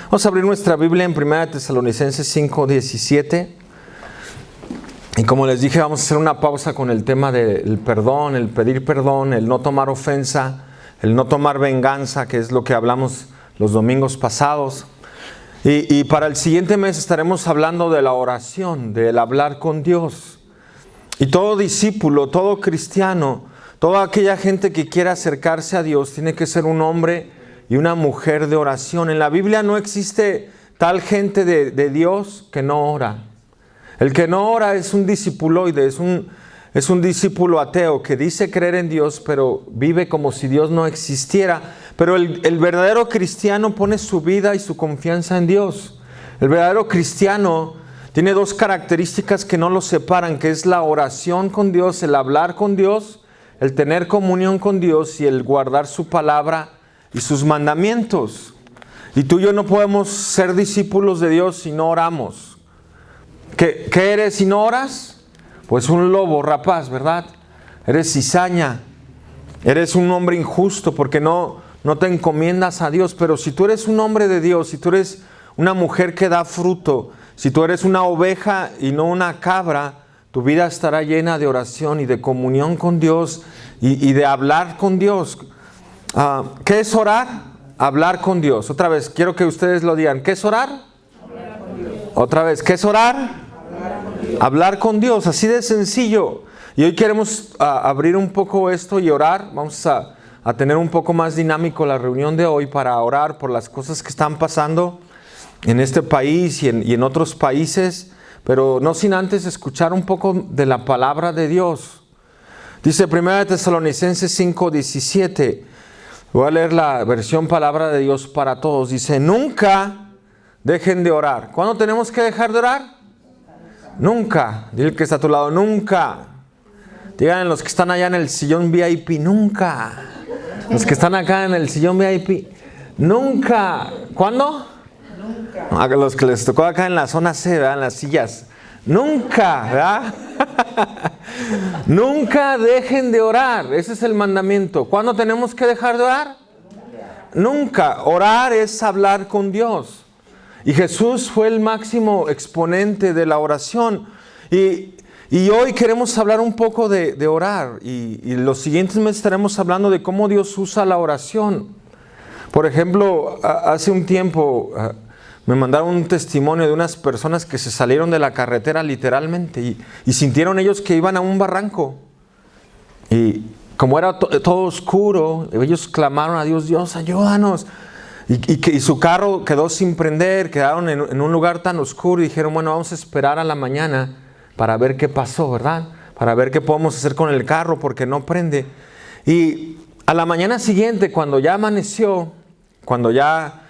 Vamos a abrir nuestra Biblia en 1 Tesalonicenses 5:17. Y como les dije, vamos a hacer una pausa con el tema del perdón, el pedir perdón, el no tomar ofensa, el no tomar venganza, que es lo que hablamos los domingos pasados. Y para el siguiente mes estaremos hablando de la oración, del hablar con Dios. Y todo discípulo, todo cristiano, toda aquella gente que quiera acercarse a Dios tiene que ser un hombre y una mujer de oración. En la Biblia no existe tal gente de Dios que no ora. El que no ora es un discipuloide, es un discípulo ateo que dice creer en Dios, pero vive como si Dios no existiera. Pero el verdadero cristiano pone su vida y su confianza en Dios. El verdadero cristiano tiene dos características que no lo separan, que es la oración con Dios, el hablar con Dios, el tener comunión con Dios y el guardar su palabra y sus mandamientos. Y tú y yo no podemos ser discípulos de Dios si no oramos. ¿Qué eres si no oras? Pues un lobo rapaz, ¿verdad? Eres cizaña. Eres un hombre injusto porque no te encomiendas a Dios. Pero si tú eres un hombre de Dios, si tú eres una mujer que da fruto, si tú eres una oveja y no una cabra, tu vida estará llena de oración y de comunión con Dios y de hablar con Dios. ¿Qué es orar? Hablar con Dios. Otra vez, quiero que ustedes lo digan. ¿Qué es orar? Hablar con Dios. Otra vez, ¿qué es orar? Hablar con Dios, así de sencillo. Y hoy queremos abrir un poco esto y orar. Vamos a tener un poco más dinámico la reunión de hoy para orar por las cosas que están pasando en este país y en otros países. Pero no sin antes escuchar un poco de la palabra de Dios. Dice 1 Tesalonicenses 5:17. Voy a leer la versión Palabra de Dios para Todos. Dice, nunca dejen de orar. ¿Cuándo tenemos que dejar de orar? Nunca. Dile que está a tu lado, nunca. Digan los que están allá en el sillón VIP, nunca. Los que están acá en el sillón VIP, nunca. ¿Cuándo? Nunca. A los que les tocó acá en la zona C, ¿verdad? En las sillas. Nunca, ¿verdad? Nunca dejen de orar. Ese es el mandamiento. ¿Cuándo tenemos que dejar de orar? Nunca. Orar es hablar con Dios. Y Jesús fue el máximo exponente de la oración. Y hoy queremos hablar un poco de orar. Y los siguientes meses estaremos hablando de cómo Dios usa la oración. Por ejemplo, hace un tiempo me mandaron un testimonio de unas personas que se salieron de la carretera literalmente y sintieron ellos que iban a un barranco. Y como era todo oscuro, ellos clamaron a Dios, Dios, ayúdanos. Y su carro quedó sin prender, quedaron en un lugar tan oscuro y dijeron, bueno, vamos a esperar a la mañana para ver qué pasó, ¿verdad? Para ver qué podemos hacer con el carro porque no prende. Y a la mañana siguiente, cuando ya amaneció, cuando ya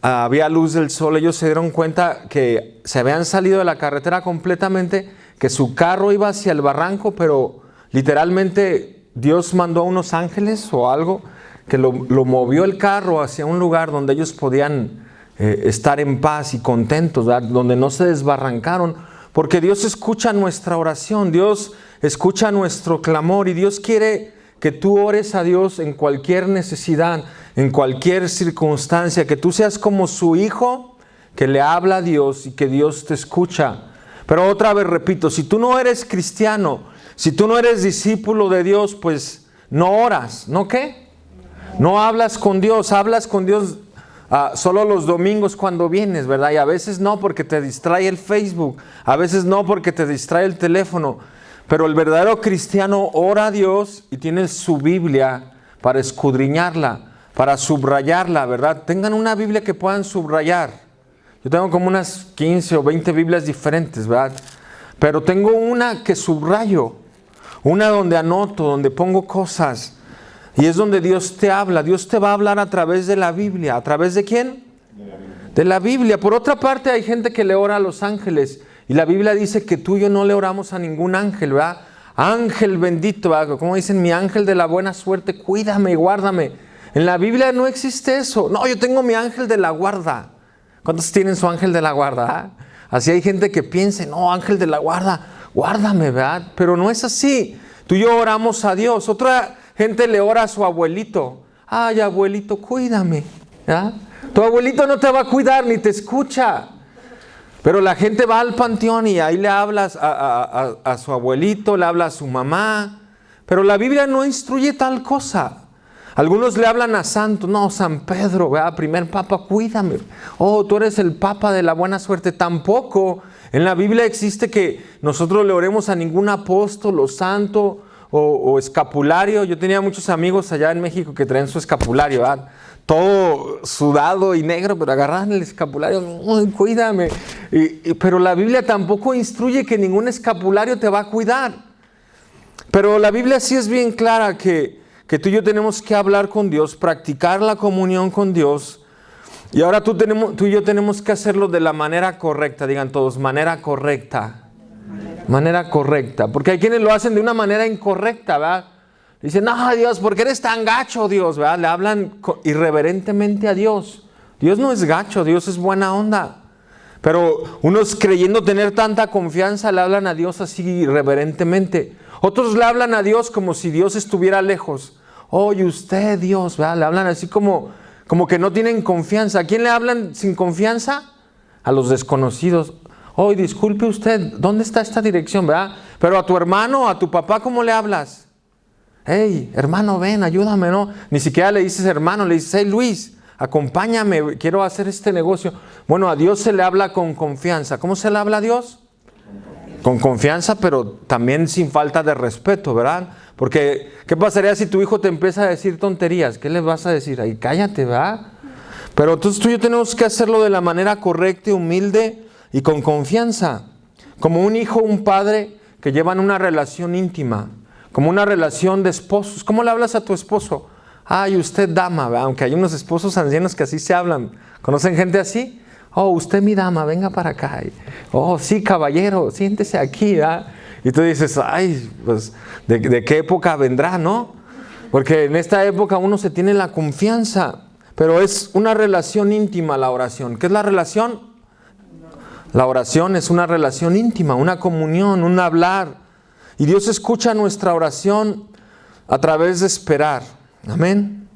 había luz del sol, ellos se dieron cuenta que se habían salido de la carretera completamente, que su carro iba hacia el barranco, pero literalmente Dios mandó a unos ángeles o algo que lo movió el carro hacia un lugar donde ellos podían estar en paz y contentos, ¿verdad? Donde no se desbarrancaron, porque Dios escucha nuestra oración, Dios escucha nuestro clamor y Dios quiere que tú ores a Dios en cualquier necesidad, en cualquier circunstancia, que tú seas como su hijo que le habla a Dios y que Dios te escucha. Pero otra vez repito, si tú no eres cristiano, si tú no eres discípulo de Dios, pues no oras, ¿no qué? No hablas con Dios solo los domingos cuando vienes, ¿verdad? Y a veces no porque te distrae el Facebook, a veces no porque te distrae el teléfono. Pero el verdadero cristiano ora a Dios y tiene su Biblia para escudriñarla, para subrayarla, ¿verdad? Tengan una Biblia que puedan subrayar. Yo tengo como unas 15 o 20 Biblias diferentes, ¿verdad? Pero tengo una que subrayo, una donde anoto, donde pongo cosas. Y es donde Dios te habla. Dios te va a hablar a través de la Biblia. ¿A través de quién? De la Biblia. Por otra parte, hay gente que le ora a los ángeles. Y la Biblia dice que tú y yo no le oramos a ningún ángel, ¿verdad? Ángel bendito, ¿verdad? Como dicen, mi ángel de la buena suerte, cuídame y guárdame. En la Biblia no existe eso. No, yo tengo mi ángel de la guarda. ¿Cuántos tienen su ángel de la guarda? Así hay gente que piensa, no, ángel de la guarda, guárdame, ¿verdad? Pero no es así. Tú y yo oramos a Dios. Otra gente le ora a su abuelito. Ay, abuelito, cuídame, ¿verdad? Tu abuelito no te va a cuidar ni te escucha. Pero la gente va al panteón y ahí le hablas a su abuelito, le habla a su mamá. Pero la Biblia no instruye tal cosa. Algunos le hablan a santos. No, San Pedro, ¿verdad? Primer papa, cuídame. Oh, tú eres el papa de la buena suerte. Tampoco en la Biblia existe que nosotros le oremos a ningún apóstol o santo o escapulario. Yo tenía muchos amigos allá en México que traían su escapulario, ¿verdad? Todo sudado y negro, pero agarraban el escapulario. Cuídame. Pero la Biblia tampoco instruye que ningún escapulario te va a cuidar. Pero la Biblia sí es bien clara que tú y yo tenemos que hablar con Dios, practicar la comunión con Dios. Y ahora tú y yo tenemos que hacerlo de la manera correcta. Digan todos, manera correcta. Manera correcta. Porque hay quienes lo hacen de una manera incorrecta, ¿verdad? Dicen, no, Dios, ¿por qué eres tan gacho, Dios? ¿Verdad? Le hablan irreverentemente a Dios. Dios no es gacho, Dios es buena onda. Pero unos creyendo tener tanta confianza le hablan a Dios así irreverentemente. Otros le hablan a Dios como si Dios estuviera lejos. Oye, usted, Dios, ¿verdad? Le hablan así como que no tienen confianza. ¿A quién le hablan sin confianza? A los desconocidos. Oye, disculpe usted, ¿dónde está esta dirección, verdad? Pero a tu hermano, a tu papá, ¿cómo le hablas? Hey, hermano, ven, ayúdame, ¿no? Ni siquiera le dices hermano, le dices, hey, Luis, acompáñame, quiero hacer este negocio. Bueno, a Dios se le habla con confianza. ¿Cómo se le habla a Dios? Con confianza, pero también sin falta de respeto, ¿verdad? Porque, ¿qué pasaría si tu hijo te empieza a decir tonterías? ¿Qué le vas a decir? Ay, cállate, ¿verdad? Pero entonces tú y yo tenemos que hacerlo de la manera correcta, humilde y con confianza. Como un hijo, un padre que llevan una relación íntima. Como una relación de esposos. ¿Cómo le hablas a tu esposo? Ay, usted dama, ¿verdad? Aunque hay unos esposos ancianos que así se hablan. ¿Conocen gente así? Oh, usted mi dama, venga para acá. Oh, sí, caballero, siéntese aquí, ¿verdad? Y tú dices, ay, pues, ¿de qué época vendrá, no? Porque en esta época uno se tiene la confianza. Pero es una relación íntima la oración. ¿Qué es la relación? La oración es una relación íntima, una comunión, un hablar. Y Dios escucha nuestra oración a través de esperar. Amén.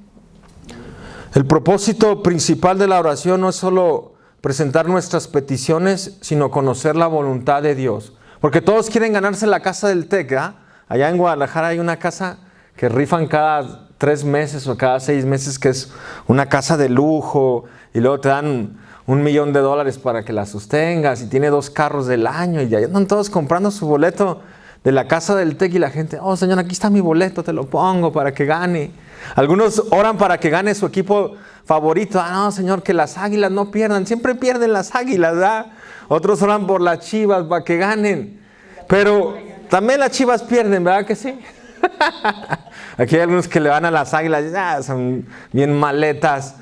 El propósito principal de la oración no es solo presentar nuestras peticiones, sino conocer la voluntad de Dios. Porque todos quieren ganarse la casa del TEC, ¿eh? Allá en Guadalajara hay una casa que rifan cada 3 meses o cada 6 meses, que es una casa de lujo, y luego te dan $1,000,000 para que la sostengas, y tiene 2 carros del año, y ya andan todos comprando su boleto de la casa del TEC, y la gente, oh Señor, aquí está mi boleto, te lo pongo para que gane. Algunos oran para que gane su equipo favorito. Ah, no, Señor, que las Águilas no pierdan, siempre pierden las Águilas, ¿verdad? Otros oran por las Chivas para que ganen, pero también las Chivas pierden, ¿verdad que sí? Aquí hay algunos que le van a las Águilas, son bien maletas.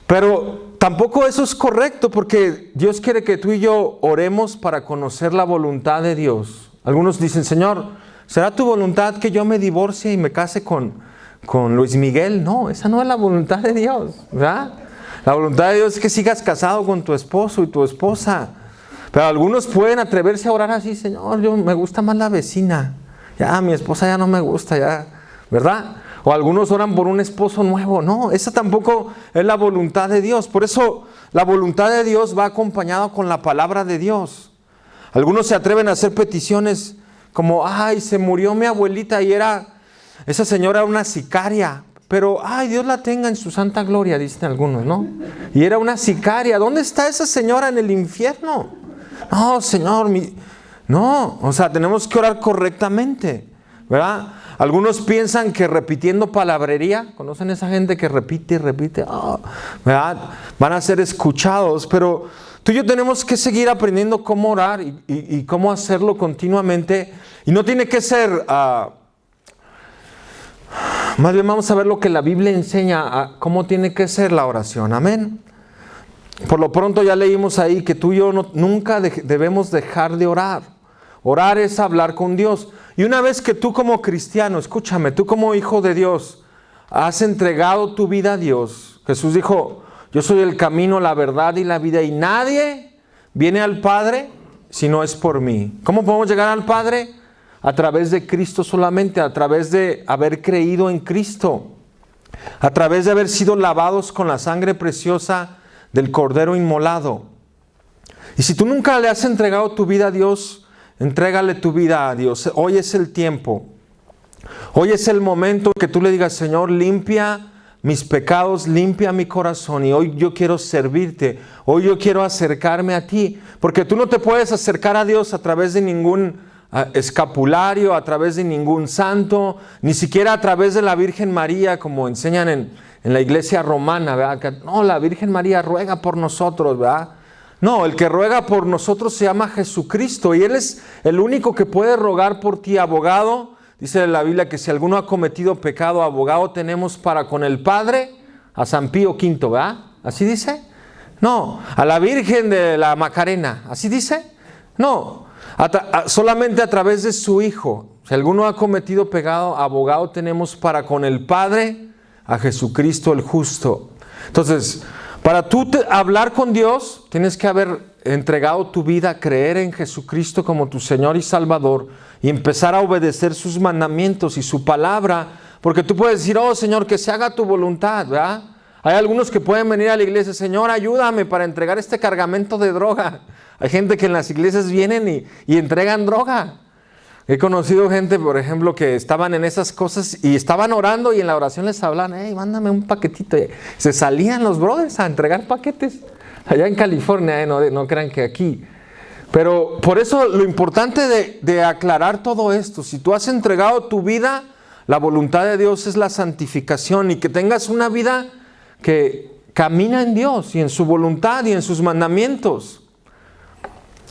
Pero tampoco eso es correcto, porque Dios quiere que tú y yo oremos para conocer la voluntad de Dios. Algunos dicen, Señor, ¿será tu voluntad que yo me divorcie y me case con Luis Miguel? No, esa no es la voluntad de Dios, ¿verdad? La voluntad de Dios es que sigas casado con tu esposo y tu esposa. Pero algunos pueden atreverse a orar así, Señor, me gusta más la vecina. Ya, mi esposa ya no me gusta, ya, ¿verdad? O algunos oran por un esposo nuevo. No, esa tampoco es la voluntad de Dios. Por eso la voluntad de Dios va acompañada con la palabra de Dios. Algunos se atreven a hacer peticiones como, ay, se murió mi abuelita y esa señora era una sicaria. Pero, ay, Dios la tenga en su santa gloria, dicen algunos, ¿no? Y era una sicaria. ¿Dónde está esa señora? En el infierno. No, Señor, no, o sea, tenemos que orar correctamente, ¿verdad? Algunos piensan que repitiendo palabrería, ¿conocen esa gente que repite y repite? Oh, ¿verdad? Van a ser escuchados, pero tú y yo tenemos que seguir aprendiendo cómo orar y cómo hacerlo continuamente. Y no tiene que ser, más bien vamos a ver lo que la Biblia enseña, cómo tiene que ser la oración, amén. Por lo pronto ya leímos ahí que tú y yo nunca debemos dejar de orar. Orar es hablar con Dios. Y una vez que tú como cristiano, escúchame, tú como hijo de Dios, has entregado tu vida a Dios. Jesús dijo, yo soy el camino, la verdad y la vida, y nadie viene al Padre si no es por mí. ¿Cómo podemos llegar al Padre? A través de Cristo solamente, a través de haber creído en Cristo. a través de haber sido lavados con la sangre preciosa del Cordero inmolado. Y si tú nunca le has entregado tu vida a Dios, entrégale tu vida a Dios. Hoy es el tiempo. Hoy es el momento que tú le digas, Señor, limpia mis pecados, limpia mi corazón, y hoy yo quiero servirte. Hoy yo quiero acercarme a ti, porque tú no te puedes acercar a Dios a través de ningún escapulario, a través de ningún santo, ni siquiera a través de la Virgen María, como enseñan en la iglesia romana, ¿verdad? Que, no, la Virgen María ruega por nosotros, ¿verdad? No, el que ruega por nosotros se llama Jesucristo, y Él es el único que puede rogar por ti, abogado. Dice la Biblia que si alguno ha cometido pecado, abogado tenemos para con el Padre, a San Pío V, ¿verdad? ¿Así dice? No, a la Virgen de la Macarena, ¿así dice? No, solamente a través de su Hijo. Si alguno ha cometido pecado, abogado tenemos para con el Padre, a Jesucristo el justo. Entonces, para tú hablar con Dios, tienes que haber entregado tu vida, creer en Jesucristo como tu Señor y Salvador, y empezar a obedecer sus mandamientos y su palabra, porque tú puedes decir, oh Señor, que se haga tu voluntad, ¿verdad? Hay algunos que pueden venir a la iglesia, Señor, ayúdame para entregar este cargamento de droga. Hay gente que en las iglesias vienen y entregan droga. He conocido gente, por ejemplo, que estaban en esas cosas y estaban orando, y en la oración les hablan, hey, mándame un paquetito. Se salían los brothers a entregar paquetes allá en California, no crean que aquí. Pero por eso lo importante de aclarar todo esto, si tú has entregado tu vida, la voluntad de Dios es la santificación, y que tengas una vida que camina en Dios y en su voluntad y en sus mandamientos.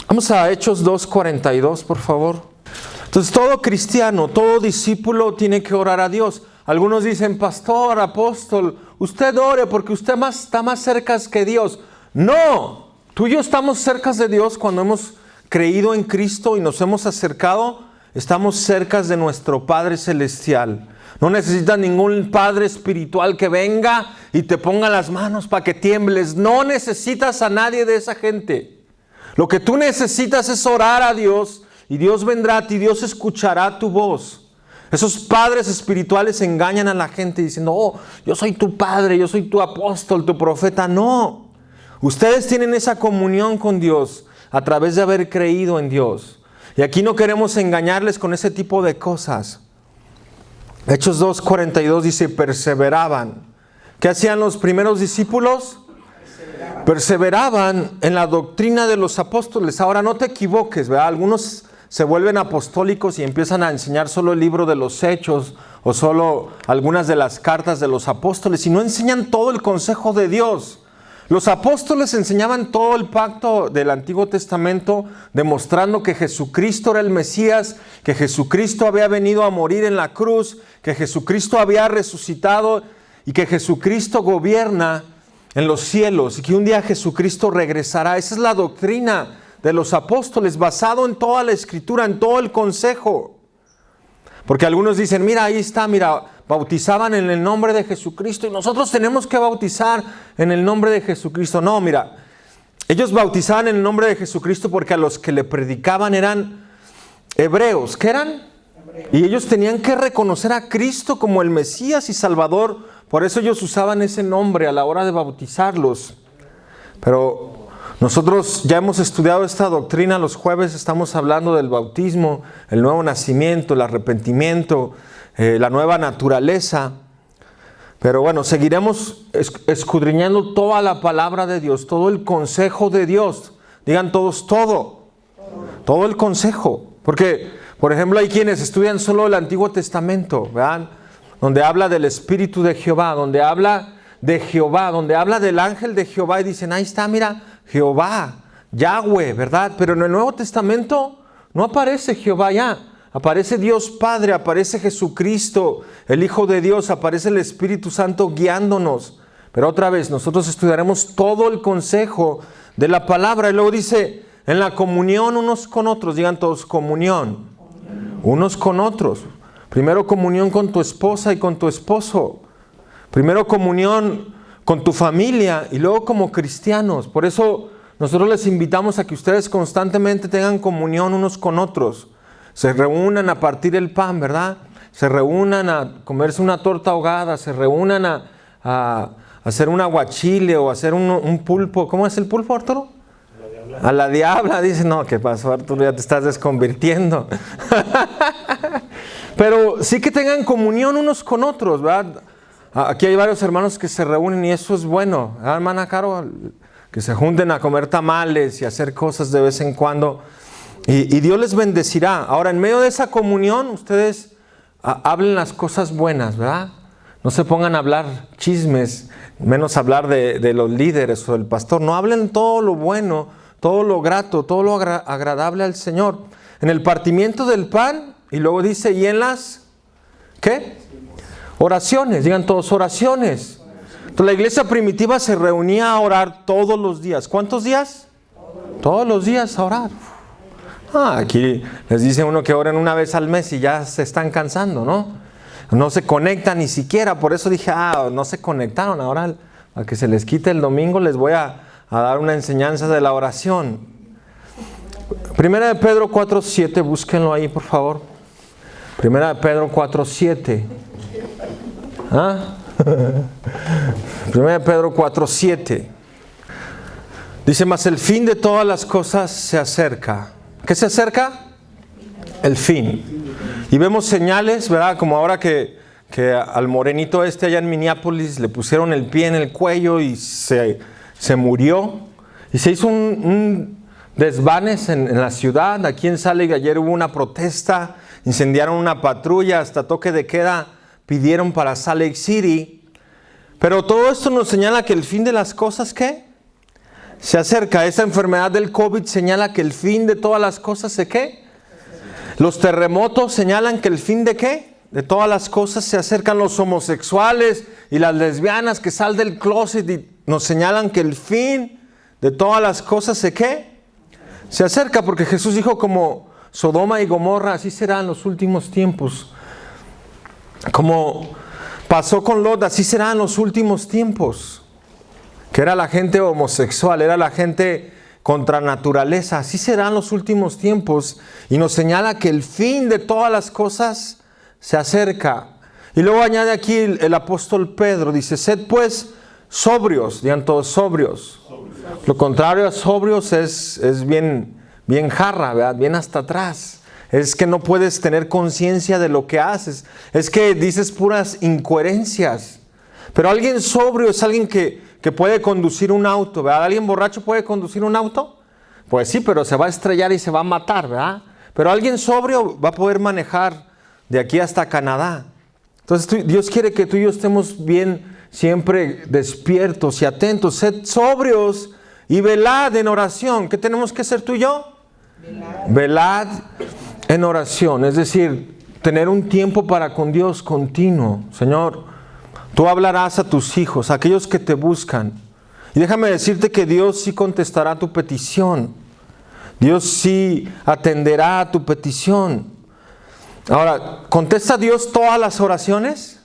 Vamos a Hechos 2:42, por favor. Entonces, todo cristiano, todo discípulo tiene que orar a Dios. Algunos dicen, pastor, apóstol, usted ore porque usted está más cerca que Dios. No, tú y yo estamos cerca de Dios cuando hemos creído en Cristo y nos hemos acercado. Estamos cerca de nuestro Padre Celestial. No necesitas ningún padre espiritual que venga y te ponga las manos para que tiembles. No necesitas a nadie de esa gente. Lo que tú necesitas es orar a Dios, y Dios vendrá a ti, Dios escuchará tu voz. Esos padres espirituales engañan a la gente diciendo, oh, yo soy tu padre, yo soy tu apóstol, tu profeta. No, ustedes tienen esa comunión con Dios a través de haber creído en Dios. Y aquí no queremos engañarles con ese tipo de cosas. Hechos 2:42 dice, perseveraban. ¿Qué hacían los primeros discípulos? Perseveraban en la doctrina de los apóstoles. Ahora no te equivoques, ¿verdad? Algunos se vuelven apostólicos y empiezan a enseñar solo el libro de los Hechos o solo algunas de las cartas de los apóstoles, y no enseñan todo el consejo de Dios. Los apóstoles enseñaban todo el pacto del Antiguo Testamento, demostrando que Jesucristo era el Mesías, que Jesucristo había venido a morir en la cruz, que Jesucristo había resucitado y que Jesucristo gobierna en los cielos y que un día Jesucristo regresará. Esa es la doctrina de los apóstoles, basado en toda la Escritura, en todo el consejo. Porque algunos dicen, mira, ahí está, mira, bautizaban en el nombre de Jesucristo y nosotros tenemos que bautizar en el nombre de Jesucristo. No, mira, ellos bautizaban en el nombre de Jesucristo porque a los que le predicaban eran hebreos. ¿Qué eran? Y ellos tenían que reconocer a Cristo como el Mesías y Salvador. Por eso ellos usaban ese nombre a la hora de bautizarlos. Pero nosotros ya hemos estudiado esta doctrina. Los jueves estamos hablando del bautismo, el nuevo nacimiento, el arrepentimiento, la nueva naturaleza. Pero bueno, seguiremos escudriñando toda la palabra de Dios, todo el consejo de Dios. Digan todos, todo el consejo. Porque, por ejemplo, hay quienes estudian solo el Antiguo Testamento, ¿verdad? Donde habla del Espíritu de Jehová, donde habla de Jehová, donde habla del ángel de Jehová, y dicen, ahí está, mira, Jehová, Yahweh, ¿verdad? Pero en el Nuevo Testamento no aparece Jehová ya. Aparece Dios Padre, aparece Jesucristo, el Hijo de Dios, aparece el Espíritu Santo guiándonos. Pero otra vez, nosotros estudiaremos todo el consejo de la palabra. Y luego dice, en la comunión unos con otros. Digan todos, comunión. Unos con otros. Primero comunión con tu esposa y con tu esposo. Primero comunión con tu familia y luego como cristianos. Por eso nosotros les invitamos a que ustedes constantemente tengan comunión unos con otros. Se reúnan a partir el pan, ¿verdad? se reúnan a comerse una torta ahogada, se reúnan a hacer un aguachile o hacer un pulpo. ¿Cómo es el pulpo, Arturo? A la diabla. Dice, no, ¿qué pasó, Arturo? Ya te estás desconvirtiendo. Pero sí que tengan comunión unos con otros, ¿verdad? Aquí hay varios hermanos que se reúnen y eso es bueno, ¿verdad, hermana Caro? Que se junten a comer tamales y hacer cosas de vez en cuando. Y Dios les bendecirá. Ahora, en medio de esa comunión, ustedes hablen las cosas buenas, ¿verdad? No se pongan a hablar chismes, menos hablar de los líderes o del pastor. No hablen todo lo bueno, todo lo grato, todo lo agradable al Señor. En el partimiento del pan, y luego dice, y en las, ¿qué? Oraciones, digan todos, oraciones. Entonces, la iglesia primitiva se reunía a orar todos los días. ¿Cuántos días? Todos los días a orar. Aquí les dice uno que oren una vez al mes y ya se están cansando, ¿no? No se conectan ni siquiera, por eso dije, no se conectaron, ahora a que se les quite el domingo les voy a dar una enseñanza de la oración. Primera de Pedro 4:7, búsquenlo ahí por favor. Primera de Pedro 4:7. Primera de Pedro 4:7. Dice, mas el fin de todas las cosas se acerca. ¿Qué se acerca? El fin. Y vemos señales, ¿verdad? Como ahora que al morenito allá en Minneapolis le pusieron el pie en el cuello y se murió. Y se hizo un desvanes en la ciudad. Aquí en Salt Lake ayer hubo una protesta, incendiaron una patrulla, hasta toque de queda pidieron para Salt Lake City. Pero todo esto nos señala que el fin de las cosas, ¿qué? Se acerca. Esta enfermedad del COVID señala que el fin de todas las cosas, ¿qué? Los terremotos señalan que el fin de ¿qué? De todas las cosas se acercan. Los homosexuales y las lesbianas que salen del closet y nos señalan que el fin de todas las cosas ¿qué? Se acerca, porque Jesús dijo, como Sodoma y Gomorra, así serán los últimos tiempos. Como pasó con Lot, así serán los últimos tiempos. Que era la gente homosexual, era la gente contra naturaleza. Así serán los últimos tiempos. Y nos señala que el fin de todas las cosas se acerca. Y luego añade aquí el apóstol Pedro, dice, sed pues sobrios, digan todos sobrios. Lo contrario a sobrios es bien jarra, ¿verdad? Bien hasta atrás. Es que no puedes tener conciencia de lo que haces. Es que dices puras incoherencias. Pero alguien sobrio es alguien que puede conducir un auto, ¿verdad? ¿Alguien borracho puede conducir un auto? Pues sí, pero se va a estrellar y se va a matar, ¿verdad? Pero alguien sobrio va a poder manejar de aquí hasta Canadá. Entonces Dios quiere que tú y yo estemos bien, siempre despiertos y atentos. Sed sobrios y velad en oración. ¿Qué tenemos que hacer tú y yo? Velad en oración. Es decir, tener un tiempo para con Dios continuo. Señor, tú hablarás a tus hijos, a aquellos que te buscan. Y déjame decirte que Dios sí contestará tu petición. Dios sí atenderá a tu petición. Ahora, ¿contesta Dios todas las oraciones?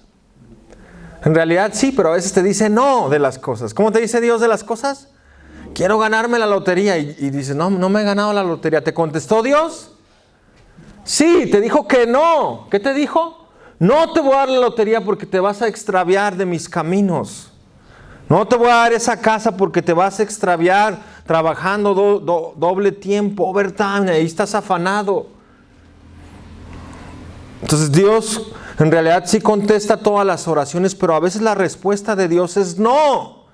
En realidad sí, pero a veces te dice no de las cosas. ¿Cómo te dice Dios de las cosas? Quiero ganarme la lotería. Y dices, no me he ganado la lotería. ¿Te contestó Dios? Sí, te dijo que no. ¿Qué te dijo? No te voy a dar la lotería porque te vas a extraviar de mis caminos. No te voy a dar esa casa porque te vas a extraviar trabajando doble tiempo, overtime, ahí estás afanado. Entonces Dios en realidad sí contesta todas las oraciones, pero a veces la respuesta de Dios es no.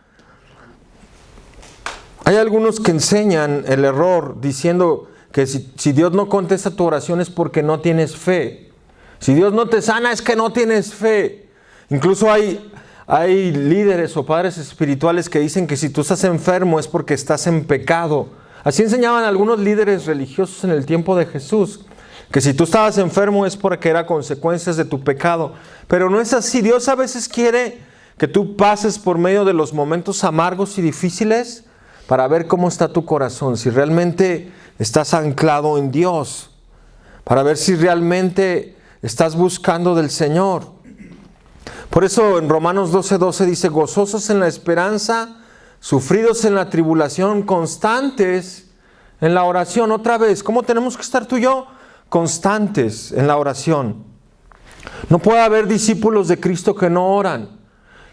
Hay algunos que enseñan el error diciendo que si Dios no contesta tu oración es porque no tienes fe. Si Dios no te sana es que no tienes fe. Incluso hay líderes o padres espirituales que dicen que si tú estás enfermo es porque estás en pecado. Así enseñaban algunos líderes religiosos en el tiempo de Jesús. Que si tú estabas enfermo es porque era consecuencias de tu pecado. Pero no es así. Dios a veces quiere que tú pases por medio de los momentos amargos y difíciles para ver cómo está tu corazón. Si realmente estás anclado en Dios. Para ver si realmente estás buscando del Señor. Por eso en Romanos 12:12 dice, gozosos en la esperanza, sufridos en la tribulación, constantes en la oración. Otra vez, ¿cómo tenemos que estar tú y yo? Constantes en la oración. No puede haber discípulos de Cristo que no oran.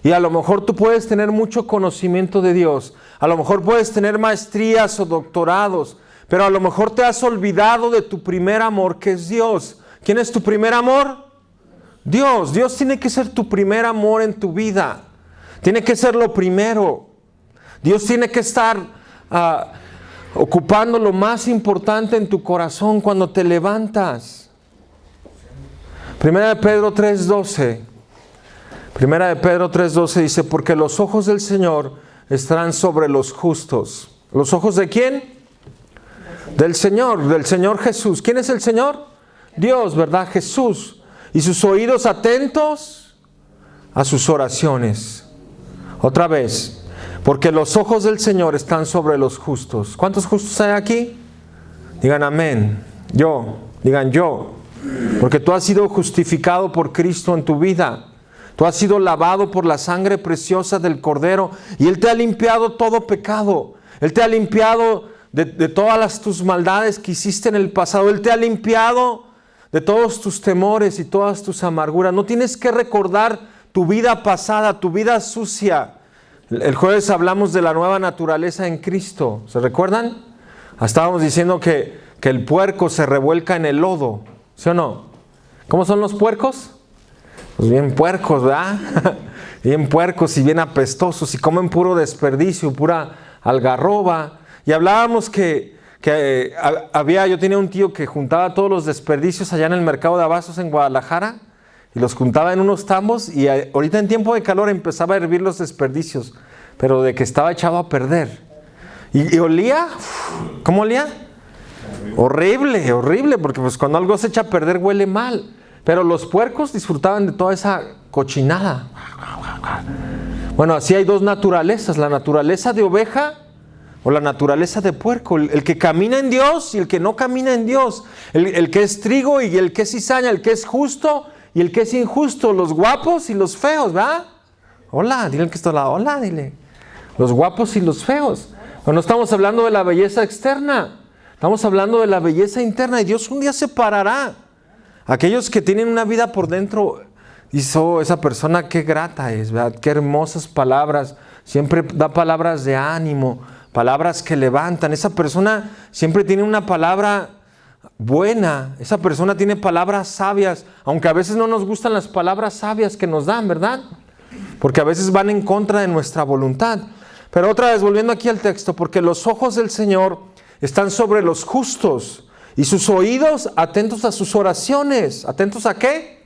Y a lo mejor tú puedes tener mucho conocimiento de Dios. A lo mejor puedes tener maestrías o doctorados. Pero a lo mejor te has olvidado de tu primer amor, que es Dios. ¿Quién es tu primer amor? Dios. Dios tiene que ser tu primer amor en tu vida. Tiene que ser lo primero. Dios tiene que estar ocupando lo más importante en tu corazón cuando te levantas. Primera de Pedro 3:12. Primera de Pedro 3:12 dice, porque los ojos del Señor estarán sobre los justos. ¿Los ojos de quién? Del Señor Jesús. ¿Quién es el Señor? Dios, ¿verdad? Jesús. Y sus oídos atentos a sus oraciones. Otra vez, porque los ojos del Señor están sobre los justos. ¿Cuántos justos hay aquí? Digan amén. Yo. Digan yo. Porque tú has sido justificado por Cristo en tu vida. Tú has sido lavado por la sangre preciosa del Cordero. Y Él te ha limpiado todo pecado. Él te ha limpiado de todas tus maldades que hiciste en el pasado. Él te ha limpiado de todos tus temores y todas tus amarguras. No tienes que recordar tu vida pasada, tu vida sucia. El jueves hablamos de la nueva naturaleza en Cristo. ¿Se recuerdan? Estábamos diciendo que el puerco se revuelca en el lodo. ¿Sí o no? ¿Cómo son los puercos? Pues bien puercos, ¿verdad? Bien puercos y bien apestosos y comen puro desperdicio, pura algarroba. Y hablábamos que yo tenía un tío que juntaba todos los desperdicios allá en el mercado de abastos en Guadalajara y los juntaba en unos tambos y ahorita en tiempo de calor empezaba a hervir los desperdicios, pero de que estaba echado a perder. Y olía, ¿cómo olía? Horrible, horrible, porque pues cuando algo se echa a perder huele mal. Pero los puercos disfrutaban de toda esa cochinada. Bueno, así hay dos naturalezas, la naturaleza de oveja o la naturaleza de puerco, el que camina en Dios y el que no camina en Dios, el que es trigo y el que es cizaña, el que es justo y el que es injusto, los guapos y los feos, ¿verdad? Hola, dile al que está al lado, hola, dile. Los guapos y los feos. Pero no estamos hablando de la belleza externa, estamos hablando de la belleza interna y Dios un día separará aquellos que tienen una vida por dentro. Dice, oh, esa persona qué grata es, ¿verdad? Qué hermosas palabras, siempre da palabras de ánimo, palabras que levantan. Esa persona siempre tiene una palabra buena, esa persona tiene palabras sabias, aunque a veces no nos gustan las palabras sabias que nos dan, ¿verdad? Porque a veces van en contra de nuestra voluntad. Pero otra vez, volviendo aquí al texto, porque los ojos del Señor están sobre los justos y sus oídos atentos a sus oraciones. ¿Atentos a qué?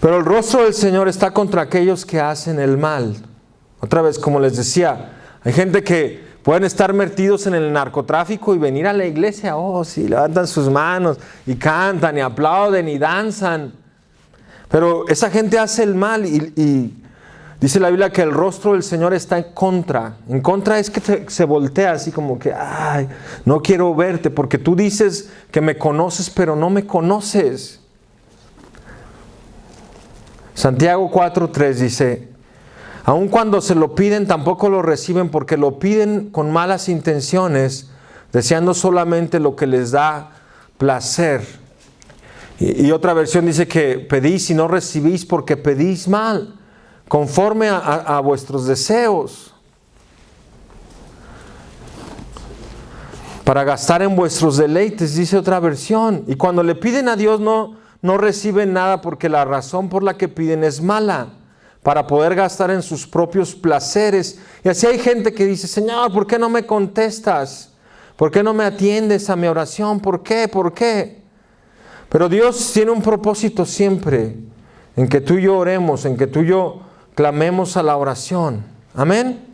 Pero el rostro del Señor está contra aquellos que hacen el mal. Otra vez, como les decía, hay gente que pueden estar metidos en el narcotráfico y venir a la iglesia. Oh, sí, levantan sus manos y cantan y aplauden y danzan. Pero esa gente hace el mal y dice la Biblia que el rostro del Señor está en contra. En contra es que se voltea así como que, ay, no quiero verte porque tú dices que me conoces, pero no me conoces. Santiago 4:3 dice, aun cuando se lo piden tampoco lo reciben porque lo piden con malas intenciones, deseando solamente lo que les da placer. Y otra versión dice que pedís y no recibís porque pedís mal, conforme a vuestros deseos, para gastar en vuestros deleites, dice otra versión. Y cuando le piden a Dios no reciben nada porque la razón por la que piden es mala, para poder gastar en sus propios placeres. Y así hay gente que dice, Señor, ¿por qué no me contestas? ¿Por qué no me atiendes a mi oración? ¿Por qué? ¿Por qué? Pero Dios tiene un propósito siempre, en que tú y yo oremos, en que tú y yo clamemos a la oración. Amén.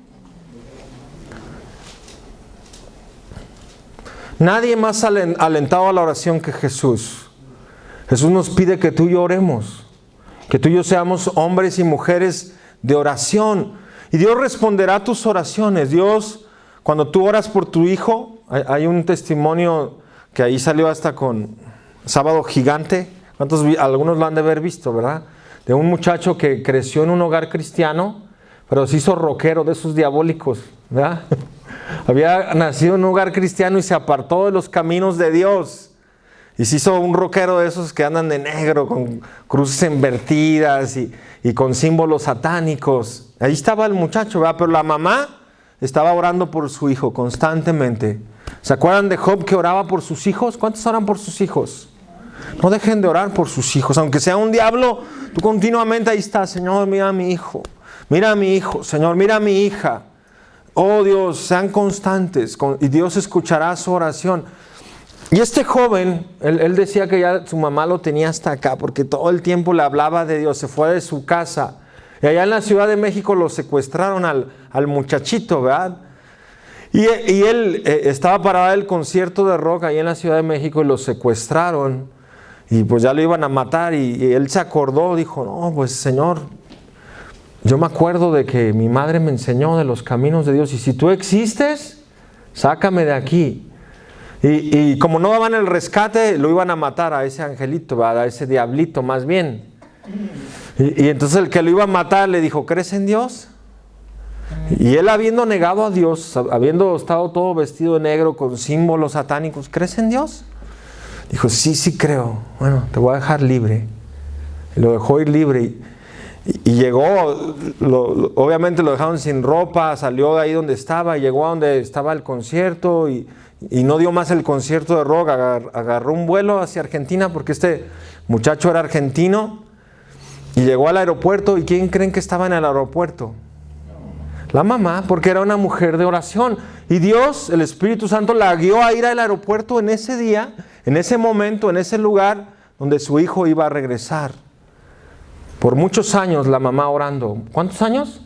Nadie más alentado a la oración que Jesús. Jesús nos pide que tú y yo oremos, que tú y yo seamos hombres y mujeres de oración. Y Dios responderá a tus oraciones. Dios, cuando tú oras por tu hijo, hay un testimonio que ahí salió hasta con Sábado Gigante. Algunos lo han de haber visto, ¿verdad? De un muchacho que creció en un hogar cristiano, pero se hizo rockero de esos diabólicos, ¿verdad? Había nacido en un hogar cristiano y se apartó de los caminos de Dios. Y se hizo un rockero de esos que andan de negro, con cruces invertidas y con símbolos satánicos. Ahí estaba el muchacho, ¿verdad? Pero la mamá estaba orando por su hijo constantemente. ¿Se acuerdan de Job que oraba por sus hijos? ¿Cuántos oran por sus hijos? No dejen de orar por sus hijos. Aunque sea un diablo, tú continuamente ahí estás. Señor, mira a mi hijo. Mira a mi hijo. Señor, mira a mi hija. Oh Dios, sean constantes y Dios escuchará su oración. Y este joven, él decía que ya su mamá lo tenía hasta acá porque todo el tiempo le hablaba de Dios. Se fue de su casa. Y allá en la Ciudad de México lo secuestraron al muchachito, ¿verdad? Y él estaba para dar el concierto de rock ahí en la Ciudad de México y lo secuestraron. Y pues ya lo iban a matar y él se acordó, dijo, no, pues Señor, yo me acuerdo de que mi madre me enseñó de los caminos de Dios. Y si tú existes, sácame de aquí. Y como no daban el rescate, lo iban a matar a ese angelito, ¿verdad? A ese diablito más bien. Y entonces el que lo iba a matar le dijo, ¿crees en Dios? Y él habiendo negado a Dios, habiendo estado todo vestido de negro con símbolos satánicos, ¿crees en Dios? Dijo, sí creo. Bueno, te voy a dejar libre. Y lo dejó ir libre. Y llegó, obviamente lo dejaron sin ropa, salió de ahí donde estaba, y llegó a donde estaba el concierto y no dio más el concierto de rock, agarró un vuelo hacia Argentina porque este muchacho era argentino y llegó al aeropuerto. ¿Y quién creen que estaba en el aeropuerto? La mamá, porque era una mujer de oración. Y Dios, el Espíritu Santo, la guió a ir al aeropuerto en ese día, en ese momento, en ese lugar donde su hijo iba a regresar. Por muchos años la mamá orando. ¿Cuántos años?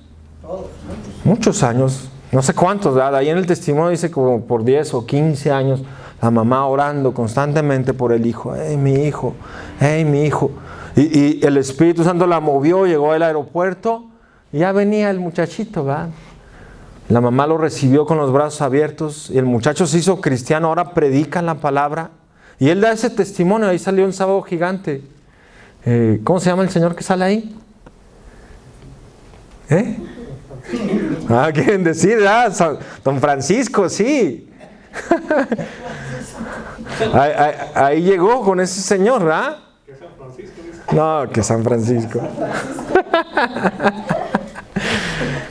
Muchos años. No sé cuántos, ¿verdad? Ahí en el testimonio dice como por 10 o 15 años la mamá orando constantemente por el hijo. ¡Ey, mi hijo! ¡Ey, mi hijo! Y el Espíritu Santo la movió, llegó al aeropuerto y ya venía el muchachito, ¿verdad? La mamá lo recibió con los brazos abiertos y el muchacho se hizo cristiano, ahora predica la palabra. Y él da ese testimonio, ahí salió un Sábado Gigante. ¿Cómo se llama el señor que sale ahí? Quieren decir, Don Francisco, sí. ahí llegó con ese señor, ¿verdad? Que San Francisco. No, que San Francisco.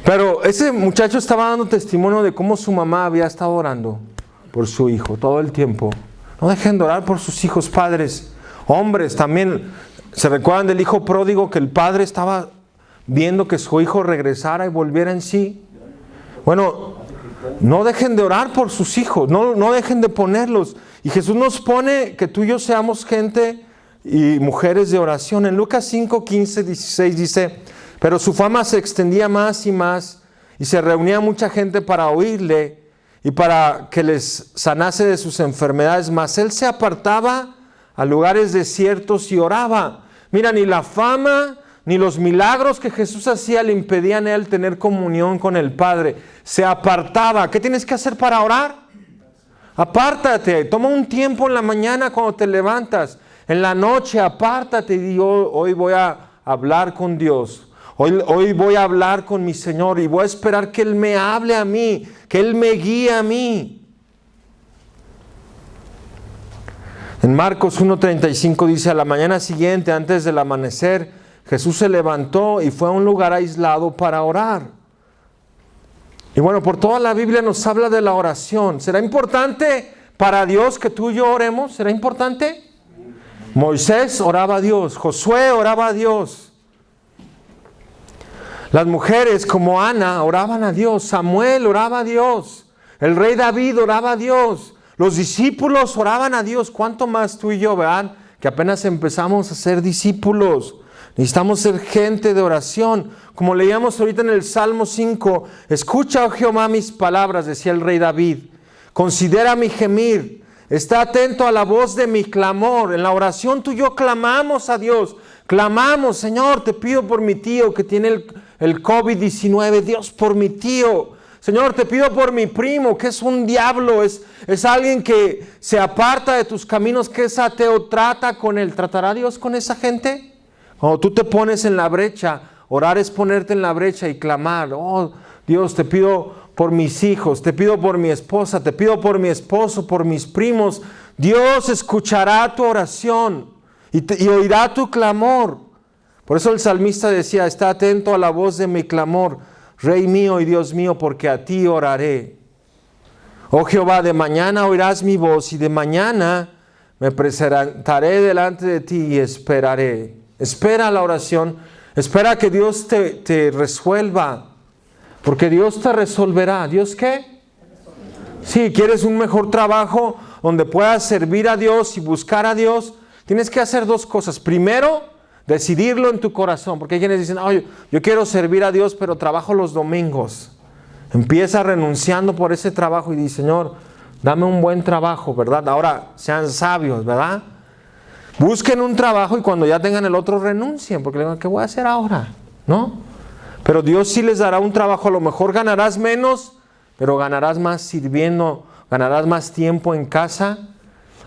Pero ese muchacho estaba dando testimonio de cómo su mamá había estado orando por su hijo todo el tiempo. No dejen de orar por sus hijos, padres. Hombres también. ¿Se recuerdan del hijo pródigo que el padre estaba viendo que su hijo regresara y volviera en sí? Bueno, no dejen de orar por sus hijos, no dejen de ponerlos. Y Jesús nos pone que tú y yo seamos gente y mujeres de oración. En Lucas 5, 15, 16 dice, pero su fama se extendía más y más y se reunía mucha gente para oírle y para que les sanase de sus enfermedades. Mas él se apartaba a lugares desiertos y oraba. Mira, ni la fama ni los milagros que Jesús hacía le impedían a él tener comunión con el Padre. Se apartaba. ¿Qué tienes que hacer para orar? Apártate. Toma un tiempo en la mañana cuando te levantas. En la noche apártate y di, hoy voy a hablar con Dios. Hoy voy a hablar con mi Señor y voy a esperar que Él me hable a mí, que Él me guíe a mí. En Marcos 1:35 dice, a la mañana siguiente, antes del amanecer, Jesús se levantó y fue a un lugar aislado para orar. Y bueno, por toda la Biblia nos habla de la oración. ¿Será importante para Dios que tú y yo oremos? ¿Será importante? Moisés oraba a Dios, Josué oraba a Dios. Las mujeres como Ana oraban a Dios, Samuel oraba a Dios, el rey David oraba a Dios. Los discípulos oraban a Dios. ¿Cuánto más tú y yo, verdad? Que apenas empezamos a ser discípulos. Necesitamos ser gente de oración. Como leíamos ahorita en el Salmo 5, escucha, oh Jehová, mis palabras, decía el rey David. Considera mi gemir. Está atento a la voz de mi clamor. En la oración tú y yo clamamos a Dios. Clamamos, Señor, te pido por mi tío que tiene el COVID-19. Dios, por mi tío. Señor, te pido por mi primo, que es un diablo, es alguien que se aparta de tus caminos, que es ateo, trata con él. ¿Tratará Dios con esa gente? Cuando tú te pones en la brecha, orar es ponerte en la brecha y clamar. Oh, Dios, te pido por mis hijos, te pido por mi esposa, te pido por mi esposo, por mis primos. Dios escuchará tu oración y oirá tu clamor. Por eso el salmista decía, está atento a la voz de mi clamor, Rey mío y Dios mío, porque a ti oraré. Oh Jehová, de mañana oirás mi voz y de mañana me presentaré delante de ti y esperaré. Espera la oración, espera que Dios te resuelva, porque Dios te resolverá. ¿Dios qué? Sí, ¿quieres un mejor trabajo donde puedas servir a Dios y buscar a Dios? Tienes que hacer dos cosas. Primero, decidirlo en tu corazón, porque hay quienes dicen, yo quiero servir a Dios, pero trabajo los domingos. Empieza renunciando por ese trabajo y dice, Señor, dame un buen trabajo, ¿verdad? Ahora, sean sabios, ¿verdad? Busquen un trabajo y cuando ya tengan el otro renuncien, porque le digan, ¿qué voy a hacer ahora? ¿No? Pero Dios sí les dará un trabajo, a lo mejor ganarás menos, pero ganarás más sirviendo, ganarás más tiempo en casa.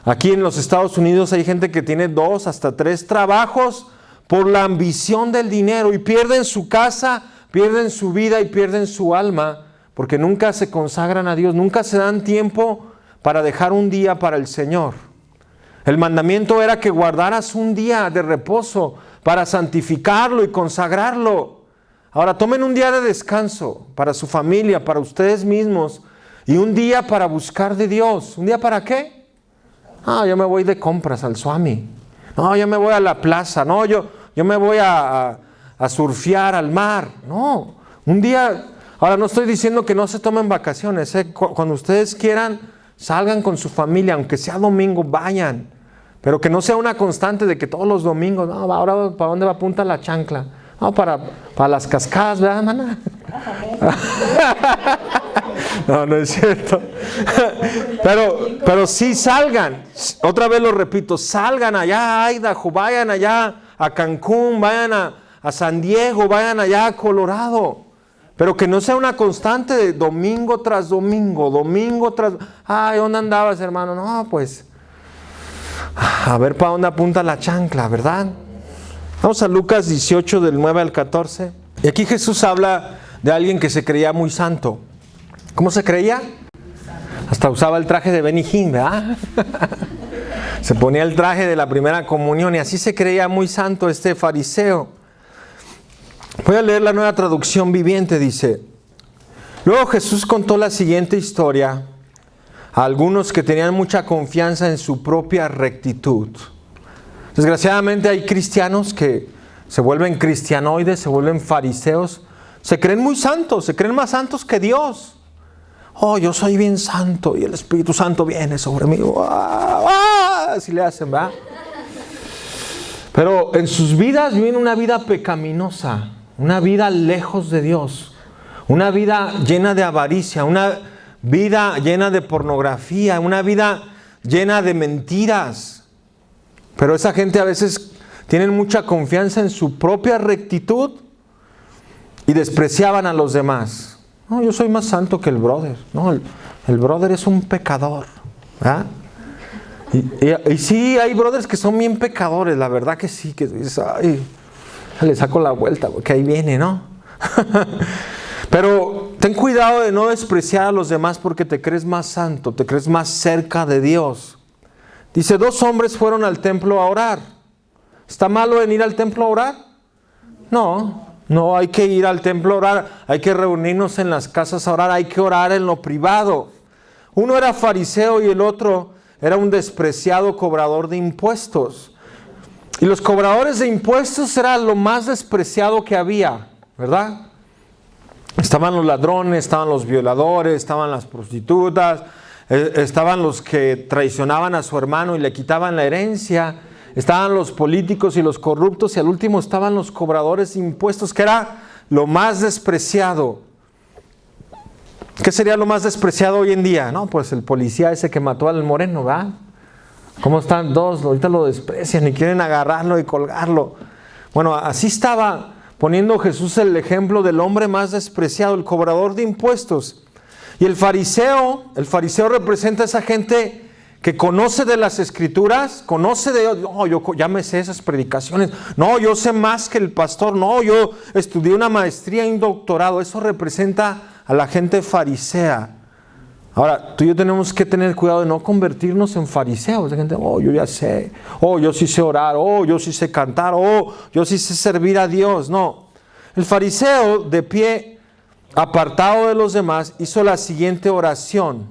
Aquí en los Estados Unidos hay gente que tiene 2 hasta 3 trabajos por la ambición del dinero y pierden su casa, pierden su vida y pierden su alma, porque nunca se consagran a Dios, nunca se dan tiempo para dejar un día para el Señor. El mandamiento era que guardaras un día de reposo para santificarlo y consagrarlo. Ahora tomen un día de descanso para su familia, para ustedes mismos, y un día para buscar de Dios. ¿Un día para qué? Yo me voy de compras al Swami. No, yo me voy a la plaza. No, yo me voy a surfear al mar. No, un día. Ahora no estoy diciendo que no se tomen vacaciones. Cuando ustedes quieran, salgan con su familia, aunque sea domingo, vayan. Pero que no sea una constante de que todos los domingos, no, ahora ¿para dónde va a Punta La Chancla? No, para las cascadas, ¿verdad, maná? No es cierto. Pero sí salgan. Otra vez lo repito, salgan allá a Idaho, vayan allá a Cancún, vayan a San Diego, vayan allá a Colorado. Pero que no sea una constante de domingo tras domingo, ¿dónde andabas, hermano? No, pues, a ver para dónde apunta la chancla, ¿verdad? Vamos a Lucas 18, del 9 al 14. Y aquí Jesús habla de alguien que se creía muy santo. ¿Cómo se creía? Hasta usaba el traje de Benny Hinn, ¿verdad? Se ponía el traje de la primera comunión y así se creía muy santo este fariseo. Voy a leer la Nueva Traducción Viviente, dice: luego Jesús contó la siguiente historia a algunos que tenían mucha confianza en su propia rectitud. Desgraciadamente hay cristianos que se vuelven cristianoides, se vuelven fariseos, se creen muy santos, se creen más santos que Dios. Yo soy bien santo y el Espíritu Santo viene sobre mí. Así le hacen, ¿verdad? Pero en sus vidas viven una vida pecaminosa, una vida lejos de Dios, una vida llena de avaricia, una vida llena de pornografía, una vida llena de mentiras. Pero esa gente a veces tienen mucha confianza en su propia rectitud y despreciaban a los demás. No, yo soy más santo que el brother. No, el brother es un pecador, ¿verdad? Y sí, hay brothers que son bien pecadores, la verdad que sí, que dices, le saco la vuelta, porque ahí viene, ¿no? Pero ten cuidado de no despreciar a los demás porque te crees más santo, te crees más cerca de Dios. Dice, 2 hombres fueron al templo a orar. ¿Está malo en ir al templo a orar? No, hay que ir al templo a orar, hay que reunirnos en las casas a orar, hay que orar en lo privado. Uno era fariseo y el otro era un despreciado cobrador de impuestos. Y los cobradores de impuestos era lo más despreciado que había, ¿verdad? Estaban los ladrones, estaban los violadores, estaban las prostitutas, estaban los que traicionaban a su hermano y le quitaban la herencia, estaban los políticos y los corruptos y al último estaban los cobradores de impuestos, que era lo más despreciado. ¿Qué sería lo más despreciado hoy en día? No, pues el policía ese que mató al moreno, ¿verdad? ¿Cómo están 2? Ahorita lo desprecian y quieren agarrarlo y colgarlo. Bueno, así estaba poniendo Jesús el ejemplo del hombre más despreciado, el cobrador de impuestos. Y el fariseo representa a esa gente que conoce de las Escrituras, conoce de Dios. No, yo ya me sé esas predicaciones. No, yo sé más que el pastor. No, yo estudié una maestría y un doctorado. Eso representa a la gente farisea. Ahora, tú y yo tenemos que tener cuidado de no convertirnos en fariseos. De gente, oh, yo ya sé. Oh, yo sí sé orar. Oh, yo sí sé cantar. Oh, yo sí sé servir a Dios. No. El fariseo, de pie, apartado de los demás, hizo la siguiente oración.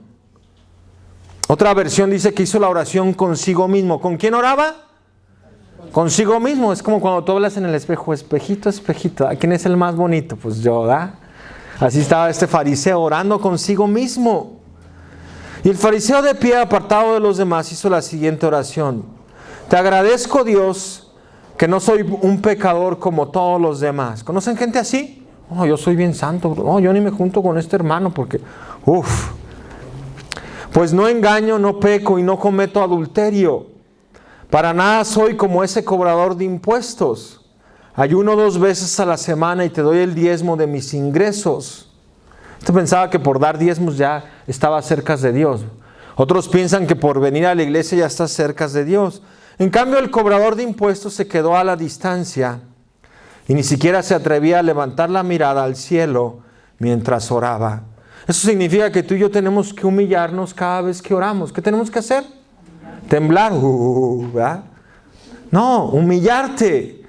Otra versión dice que hizo la oración consigo mismo. ¿Con quién oraba? Consigo mismo. Es como cuando tú hablas en el espejo. Espejito, espejito. ¿Quién es el más bonito? Pues yo, ¿verdad? Así estaba este fariseo orando consigo mismo. Y el fariseo de pie, apartado de los demás, hizo la siguiente oración. Te agradezco, Dios, que no soy un pecador como todos los demás. ¿Conocen gente así? Oh, yo soy bien santo. Oh, yo ni me junto con este hermano porque, pues no engaño, no peco y no cometo adulterio. Para nada soy como ese cobrador de impuestos. Ayuno 2 veces a la semana y te doy el diezmo de mis ingresos. Usted pensaba que por dar diezmos ya estaba cerca de Dios. Otros piensan que por venir a la iglesia ya estás cerca de Dios. En cambio, el cobrador de impuestos se quedó a la distancia y ni siquiera se atrevía a levantar la mirada al cielo mientras oraba. Eso significa que tú y yo tenemos que humillarnos cada vez que oramos. ¿Qué tenemos que hacer? Temblar. ¿Verdad? No, humillarte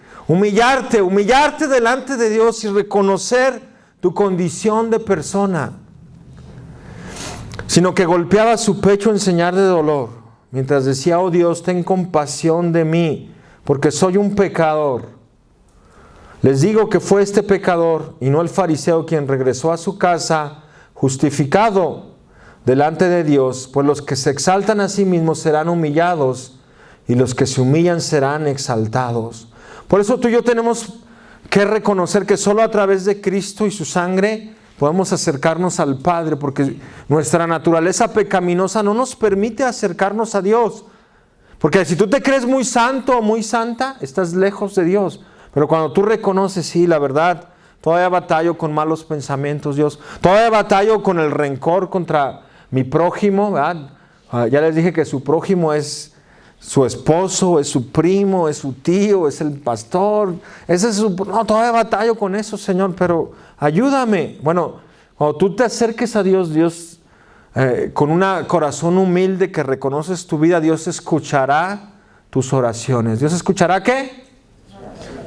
delante de Dios y reconocer tu condición de persona, sino que golpeaba su pecho en señal de dolor, mientras decía, oh Dios, ten compasión de mí, porque soy un pecador. Les digo que fue este pecador, y no el fariseo, quien regresó a su casa justificado delante de Dios, pues los que se exaltan a sí mismos serán humillados, y los que se humillan serán exaltados. Por eso tú y yo tenemos que reconocer que solo a través de Cristo y su sangre podemos acercarnos al Padre, porque nuestra naturaleza pecaminosa no nos permite acercarnos a Dios. Porque si tú te crees muy santo o muy santa, estás lejos de Dios. Pero cuando tú reconoces, sí, la verdad, todavía batallo con malos pensamientos, Dios. Todavía batallo con el rencor contra mi prójimo, ¿verdad? Ya les dije que su prójimo es su esposo, es su primo, es su tío, es el pastor. Todavía batallo con eso, Señor, pero ayúdame. Bueno, cuando tú te acerques a Dios, Dios, con un corazón humilde que reconoces tu vida, Dios escuchará tus oraciones. ¿Dios escuchará qué?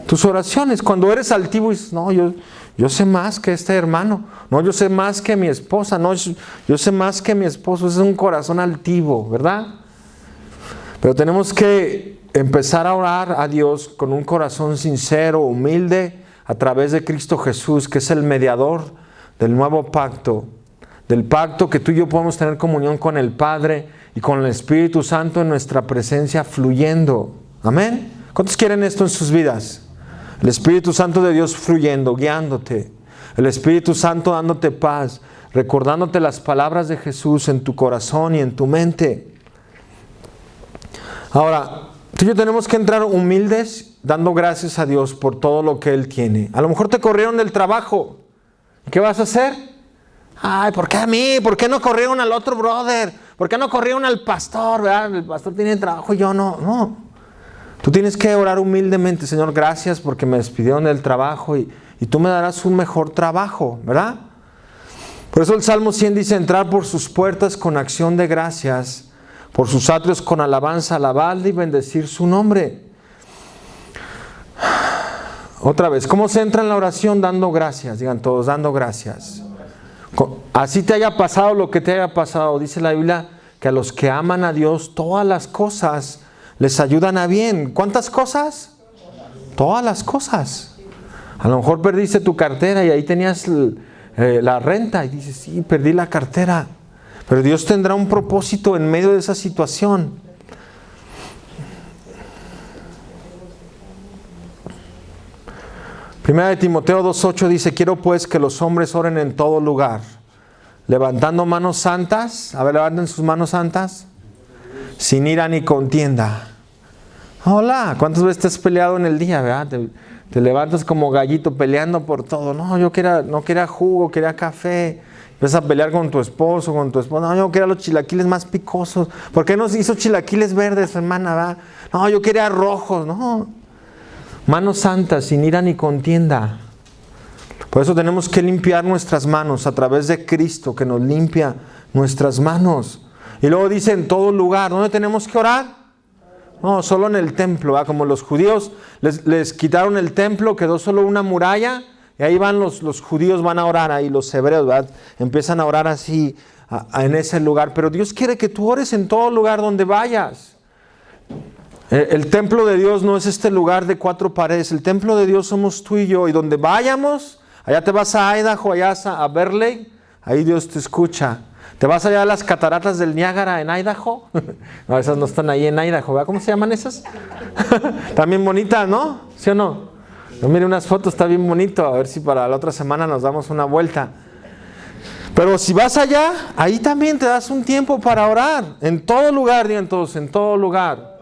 Tus oraciones. Cuando eres altivo y dices, no, yo sé más que este hermano. No, yo sé más que mi esposa. No, yo sé más que mi esposo. Ese es un corazón altivo, ¿verdad? Pero tenemos que empezar a orar a Dios con un corazón sincero, humilde, a través de Cristo Jesús, que es el mediador del nuevo pacto, del pacto que tú y yo podemos tener comunión con el Padre y con el Espíritu Santo en nuestra presencia fluyendo. Amén. ¿Cuántos quieren esto en sus vidas? El Espíritu Santo de Dios fluyendo, guiándote. El Espíritu Santo dándote paz, recordándote las palabras de Jesús en tu corazón y en tu mente. Ahora, tú y yo tenemos que entrar humildes, dando gracias a Dios por todo lo que Él tiene. A lo mejor te corrieron del trabajo. ¿Qué vas a hacer? Ay, ¿por qué a mí? ¿Por qué no corrieron al otro brother? ¿Por qué no corrieron al pastor? ¿Verdad? El pastor tiene trabajo y yo no. No. Tú tienes que orar humildemente. Señor, gracias porque me despidieron del trabajo y tú me darás un mejor trabajo, ¿verdad? Por eso el Salmo 100 dice, entrar por sus puertas con acción de gracias, por sus atrios con alabanza, alabarle y bendecir su nombre. Otra vez, ¿cómo se entra en la oración? Dando gracias, digan todos, dando gracias. Así te haya pasado lo que te haya pasado, dice la Biblia, que a los que aman a Dios, todas las cosas les ayudan a bien. ¿Cuántas cosas? Todas las cosas. A lo mejor perdiste tu cartera y ahí tenías la renta y dices, sí, perdí la cartera. Pero Dios tendrá un propósito en medio de esa situación. Primera de Timoteo 2:8 dice, quiero pues que los hombres oren en todo lugar, levantando manos santas. A ver, levanten sus manos santas. Sin ira ni contienda. Hola, ¿cuántas veces te has peleado en el día, verdad? Te levantas como gallito peleando por todo. No, yo no quería jugo, quería café. Empiezas a pelear con tu esposo, con tu esposa. No, yo quería los chilaquiles más picosos. ¿Por qué nos hizo chilaquiles verdes, hermana? ¿Verdad? No, yo quería rojos. No. Manos santas, sin ira ni contienda. Por eso tenemos que limpiar nuestras manos a través de Cristo, que nos limpia nuestras manos. Y luego dice en todo lugar. ¿Dónde tenemos que orar? No, solo en el templo, ¿verdad? Como los judíos les quitaron el templo, quedó solo una muralla, y ahí van los judíos, van a orar ahí, los hebreos, ¿verdad? Empiezan a orar así en ese lugar. Pero Dios quiere que tú ores en todo lugar donde vayas. El templo de Dios no es este lugar de 4 paredes. El templo de Dios somos tú y yo. Y donde vayamos, allá te vas a Idaho, allá a Berkeley, ahí Dios te escucha. ¿Te vas allá a las cataratas del Niágara en Idaho? No, esas no están ahí en Idaho, ¿verdad? ¿Cómo se llaman esas? Están bien bonitas, ¿no? ¿Sí o no? Yo miré unas fotos, está bien bonito. A ver si para la otra semana nos damos una vuelta. Pero si vas allá, ahí también te das un tiempo para orar. En todo lugar, digan todos, en todo lugar.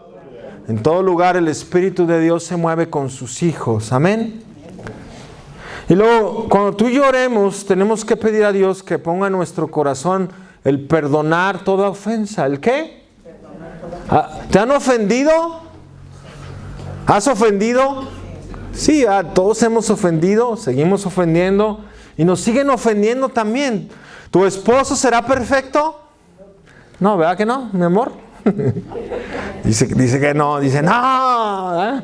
En todo lugar el Espíritu de Dios se mueve con sus hijos. Amén. Y luego, cuando tú y yo oremos, tenemos que pedir a Dios que ponga en nuestro corazón el perdonar toda ofensa. ¿El qué? ¿Te han ofendido? ¿Has ofendido? Sí, todos hemos ofendido, seguimos ofendiendo y nos siguen ofendiendo también. ¿Tu esposo será perfecto? No, ¿verdad que no, mi amor? Dice que no, dice no.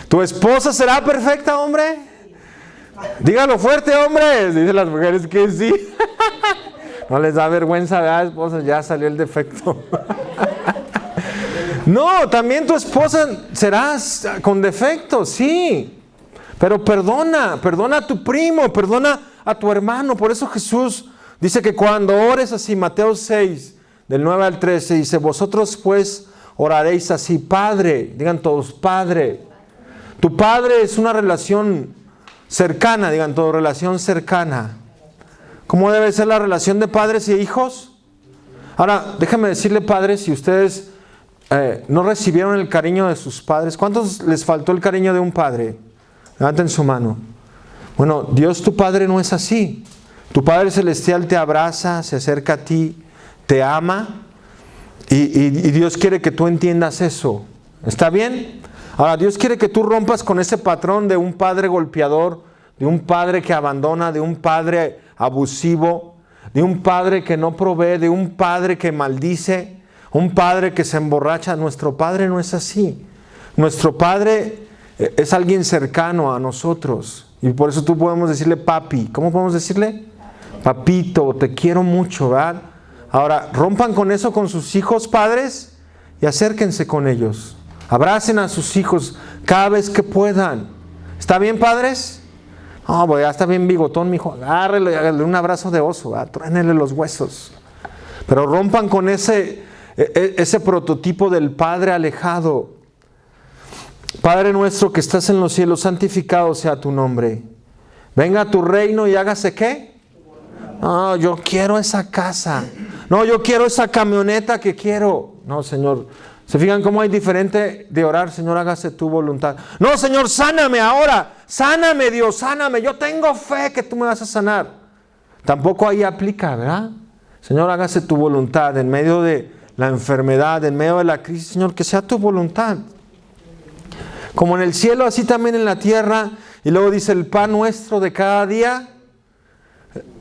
¿Tu esposa será perfecta, hombre? Dígalo fuerte, hombres. Dicen las mujeres que sí. No les da vergüenza, ¿verdad, esposa? Ya salió el defecto. No, también tu esposa serás con defectos, sí. Pero perdona a tu primo, perdona a tu hermano. Por eso Jesús dice que cuando ores así, Mateo 6, del 9 al 13, dice, vosotros pues oraréis así, Padre. Digan todos, Padre. Tu Padre es una relación cercana, digan todos, relación cercana. ¿Cómo debe ser la relación de padres y hijos? Ahora, déjame decirle, padres, si ustedes no recibieron el cariño de sus padres, ¿cuántos les faltó el cariño de un padre? Levanten su mano. Bueno, Dios tu Padre no es así. Tu Padre Celestial te abraza, se acerca a ti, te ama y Dios quiere que tú entiendas eso. ¿Está bien? Ahora, Dios quiere que tú rompas con ese patrón de un padre golpeador, de un padre que abandona, de un padre abusivo, de un padre que no provee, de un padre que maldice, un padre que se emborracha. Nuestro Padre no es así. Nuestro Padre es alguien cercano a nosotros. Y por eso tú podemos decirle papi. ¿Cómo podemos decirle? Papito, te quiero mucho, ¿verdad? Ahora, rompan con eso con sus hijos, padres, y acérquense con ellos. Abracen a sus hijos cada vez que puedan. ¿Está bien, padres? No, pues ya está bien bigotón, mijo. Agárrele, hágale un abrazo de oso, truénele los huesos. Pero rompan con ese prototipo del padre alejado. Padre nuestro que estás en los cielos, santificado sea tu nombre. Venga a tu reino y hágase ¿qué? No, yo quiero esa casa. No, yo quiero esa camioneta que quiero. No, Señor. ¿Se fijan cómo hay diferente de orar? Señor, hágase tu voluntad. No, Señor, sáname ahora. Sáname, Dios, sáname. Yo tengo fe que tú me vas a sanar. Tampoco ahí aplica, ¿verdad? Señor, hágase tu voluntad en medio de la enfermedad, en medio de la crisis. Señor, que sea tu voluntad. Como en el cielo, así también en la tierra. Y luego dice, el pan nuestro de cada día,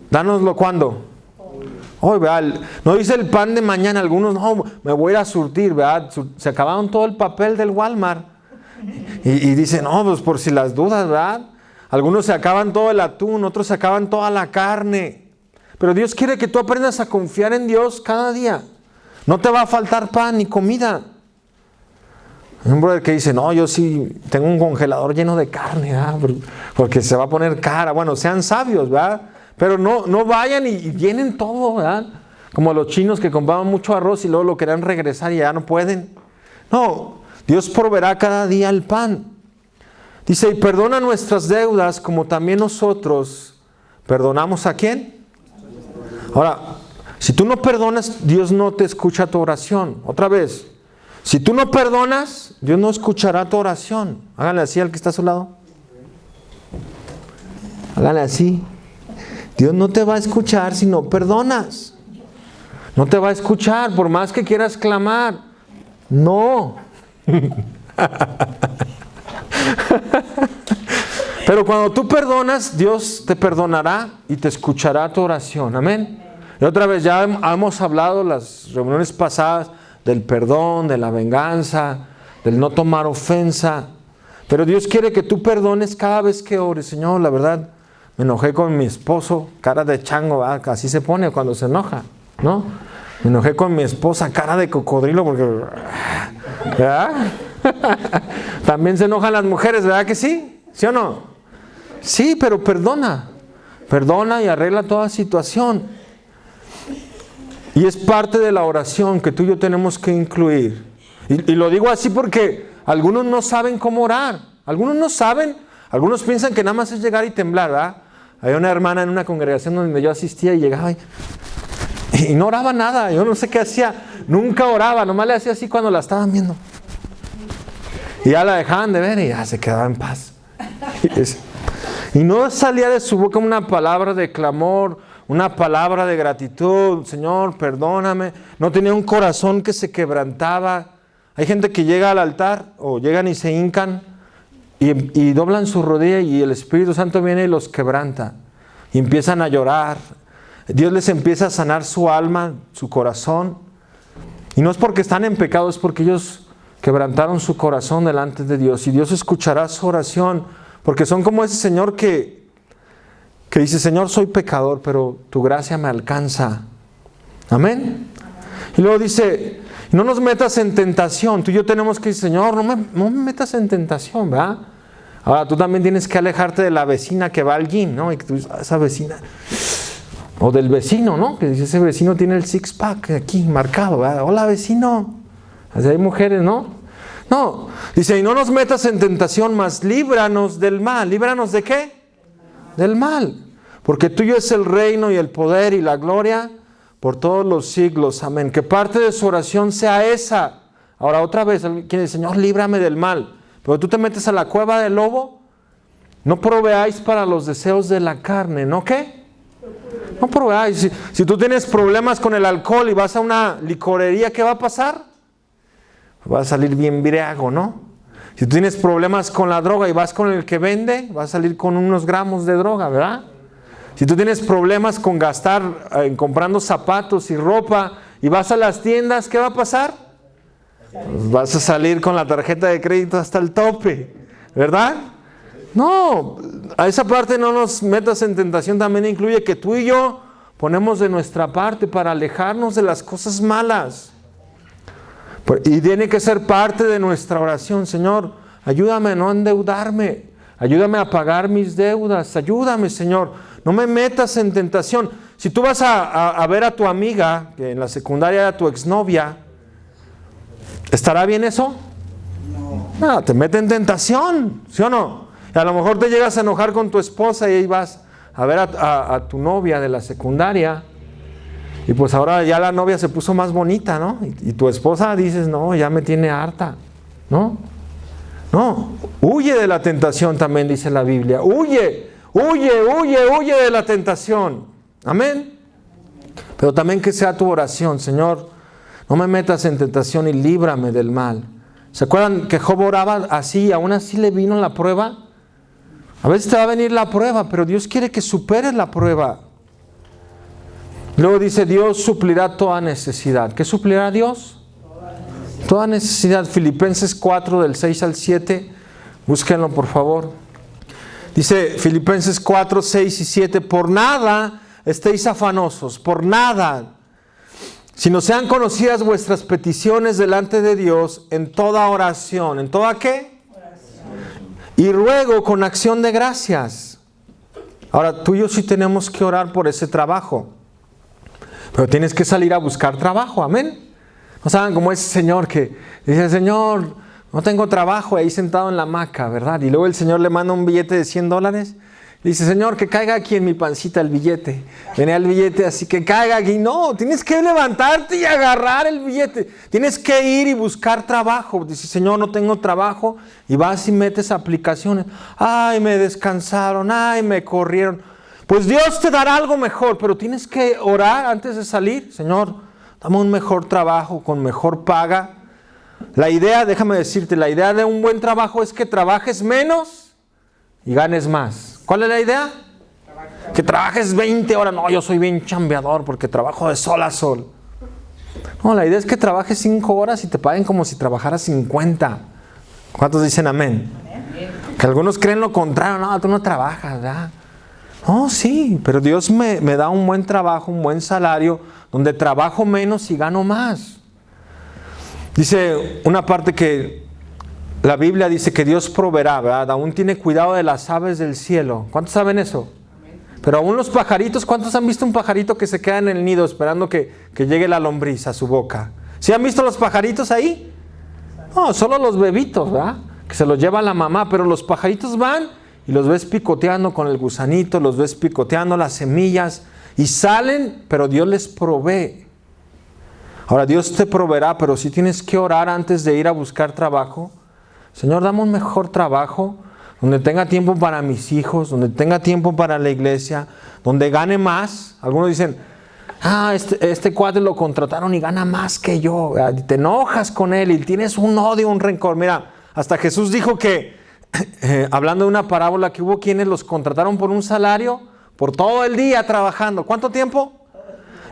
dánoslo ¿cuándo? Hoy, ¿verdad? No dice el pan de mañana. Algunos, no, me voy a ir a surtir, ¿verdad? Se acabaron todo el papel del Walmart. Y dicen, no, pues por si las dudas, ¿verdad? Algunos se acaban todo el atún, otros se acaban toda la carne. Pero Dios quiere que tú aprendas a confiar en Dios cada día. No te va a faltar pan ni comida. Hay un brother que dice, no, yo sí tengo un congelador lleno de carne, ¿verdad? Porque se va a poner cara. Bueno, sean sabios, ¿verdad? Pero no vayan y llenen todo, ¿verdad? Como los chinos que compraban mucho arroz y luego lo querían regresar y ya no pueden. No, Dios proveerá cada día el pan. Dice, y perdona nuestras deudas como también nosotros perdonamos ¿a quién? Ahora, si tú no perdonas, Dios no te escucha tu oración. Otra vez, si tú no perdonas, Dios no escuchará tu oración. Háganle así al que está a su lado. Háganle así. Dios no te va a escuchar si no perdonas. No te va a escuchar por más que quieras clamar. No. Pero cuando tú perdonas, Dios te perdonará y te escuchará tu oración. Amén. Y otra vez, ya hemos hablado las reuniones pasadas del perdón, de la venganza, del no tomar ofensa. Pero Dios quiere que tú perdones cada vez que ores. Señor, la verdad, me enojé con mi esposo, cara de chango, ¿verdad? Así se pone cuando se enoja, ¿no? Me enojé con mi esposa, cara de cocodrilo, porque, ¿verdad? También se enojan las mujeres, ¿verdad que sí? ¿Sí o no? Sí, pero perdona y arregla toda situación. Y es parte de la oración que tú y yo tenemos que incluir. Y lo digo así porque algunos no saben cómo orar. Algunos no saben. Algunos piensan que nada más es llegar y temblar, ¿verdad? Había una hermana en una congregación donde yo asistía y llegaba y no oraba nada. Yo no sé qué hacía. Nunca oraba. Nomás le hacía así cuando la estaban viendo. Y ya la dejaban de ver y ya se quedaba en paz. Y no salía de su boca una palabra de clamor, una palabra de gratitud. Señor, perdóname. No tenía un corazón que se quebrantaba. Hay gente que llega al altar o llegan y se hincan y doblan su rodilla y el Espíritu Santo viene y los quebranta. Y empiezan a llorar. Dios les empieza a sanar su alma, su corazón. Y no es porque están en pecado, es porque ellos quebrantaron su corazón delante de Dios. Y Dios escuchará su oración. Porque son como ese Señor que dice, Señor, soy pecador, pero tu gracia me alcanza. Amén. Y luego dice, no nos metas en tentación. Tú y yo tenemos que decir, Señor, no me metas en tentación, ¿verdad? Ahora tú también tienes que alejarte de la vecina que va al gym, ¿no? Y que tú dices, esa vecina. O del vecino, ¿no? Que dice, ese vecino tiene el six-pack aquí marcado, ¿verdad? Hola, vecino. Así hay mujeres, ¿no? No, dice, y no nos metas en tentación, mas líbranos del mal. ¿Líbranos de qué? Del mal. Porque tuyo es el reino y el poder y la gloria por todos los siglos. Amén. Que parte de su oración sea esa. Ahora otra vez, quien dice, Señor, líbrame del mal. Pero tú te metes a la cueva del lobo. No proveáis para los deseos de la carne, ¿no qué? No proveáis. Si tú tienes problemas con el alcohol y vas a una licorería, ¿qué va a pasar? Vas a salir bien briago, ¿no? Si tú tienes problemas con la droga y vas con el que vende, vas a salir con unos gramos de droga, ¿verdad? Si tú tienes problemas con gastar comprando zapatos y ropa y vas a las tiendas, ¿qué va a pasar? Pues vas a salir con la tarjeta de crédito hasta el tope, ¿verdad? No, a esa parte no nos metas en tentación. También incluye que tú y yo ponemos de nuestra parte para alejarnos de las cosas malas. Y tiene que ser parte de nuestra oración. Señor, ayúdame a no endeudarme. Ayúdame a pagar mis deudas. Ayúdame, Señor. No me metas en tentación. Si tú vas a ver a tu amiga, que en la secundaria era tu exnovia, ¿estará bien eso? No, te mete en tentación, ¿sí o no? Y a lo mejor te llegas a enojar con tu esposa y ahí vas a ver a tu novia de la secundaria. Y pues ahora ya la novia se puso más bonita, ¿no? Y tu esposa dices, no, ya me tiene harta, ¿no? No, huye de la tentación también dice la Biblia. Huye de la tentación. Amén. Pero también que sea tu oración, Señor, no me metas en tentación y líbrame del mal. ¿Se acuerdan que Job oraba así y aún así le vino la prueba? A veces te va a venir la prueba, pero Dios quiere que superes la prueba. Luego dice, Dios suplirá toda necesidad. ¿Qué suplirá Dios? Toda necesidad. Filipenses 4, del 6 al 7. Búsquenlo, por favor. Dice Filipenses 4, 6 y 7. Por nada estéis afanosos, por nada, sino sean conocidas vuestras peticiones delante de Dios en toda oración. ¿En toda qué? Oración. Y ruego con acción de gracias. Ahora, tú y yo sí tenemos que orar por ese trabajo. Pero tienes que salir a buscar trabajo, amén. No saben como ese señor que dice, Señor, no tengo trabajo, ahí sentado en la hamaca, ¿verdad? Y luego el Señor le manda un billete de $100. Y dice, Señor, que caiga aquí en mi pancita el billete. Venía el billete así, que caiga aquí. No, tienes que levantarte y agarrar el billete. Tienes que ir y buscar trabajo. Dice, Señor, no tengo trabajo. Y vas y metes aplicaciones. Ay, me descansaron, ay, me corrieron. Pues Dios te dará algo mejor, pero tienes que orar antes de salir. Señor, dame un mejor trabajo, con mejor paga. La idea, déjame decirte, la idea de un buen trabajo es que trabajes menos y ganes más. ¿Cuál es la idea? Que trabajes 20 horas. No, yo soy bien chambeador porque trabajo de sol a sol. No, la idea es que trabajes 5 horas y te paguen como si trabajaras 50. ¿Cuántos dicen amén? Que algunos creen lo contrario. No, tú no trabajas, ¿verdad? No, sí, pero Dios me da un buen trabajo, un buen salario, donde trabajo menos y gano más. Dice una parte que la Biblia dice que Dios proveerá, ¿verdad? Aún tiene cuidado de las aves del cielo. ¿Cuántos saben eso? Pero aún los pajaritos, ¿cuántos han visto un pajarito que se queda en el nido esperando que llegue la lombriz a su boca? ¿Sí han visto los pajaritos ahí? No, solo los bebitos, ¿verdad? Que se los lleva la mamá, pero los pajaritos van y los ves picoteando con el gusanito, los ves picoteando las semillas y salen, pero Dios les provee. Ahora Dios te proveerá, pero si tienes que orar antes de ir a buscar trabajo. Señor, dame un mejor trabajo, donde tenga tiempo para mis hijos, donde tenga tiempo para la iglesia, donde gane más. Algunos dicen, este cuate lo contrataron y gana más que yo. Te enojas con él y tienes un odio, un rencor. Mira, hasta Jesús dijo que, hablando de una parábola, que hubo quienes los contrataron por un salario, por todo el día trabajando. ¿Cuánto tiempo?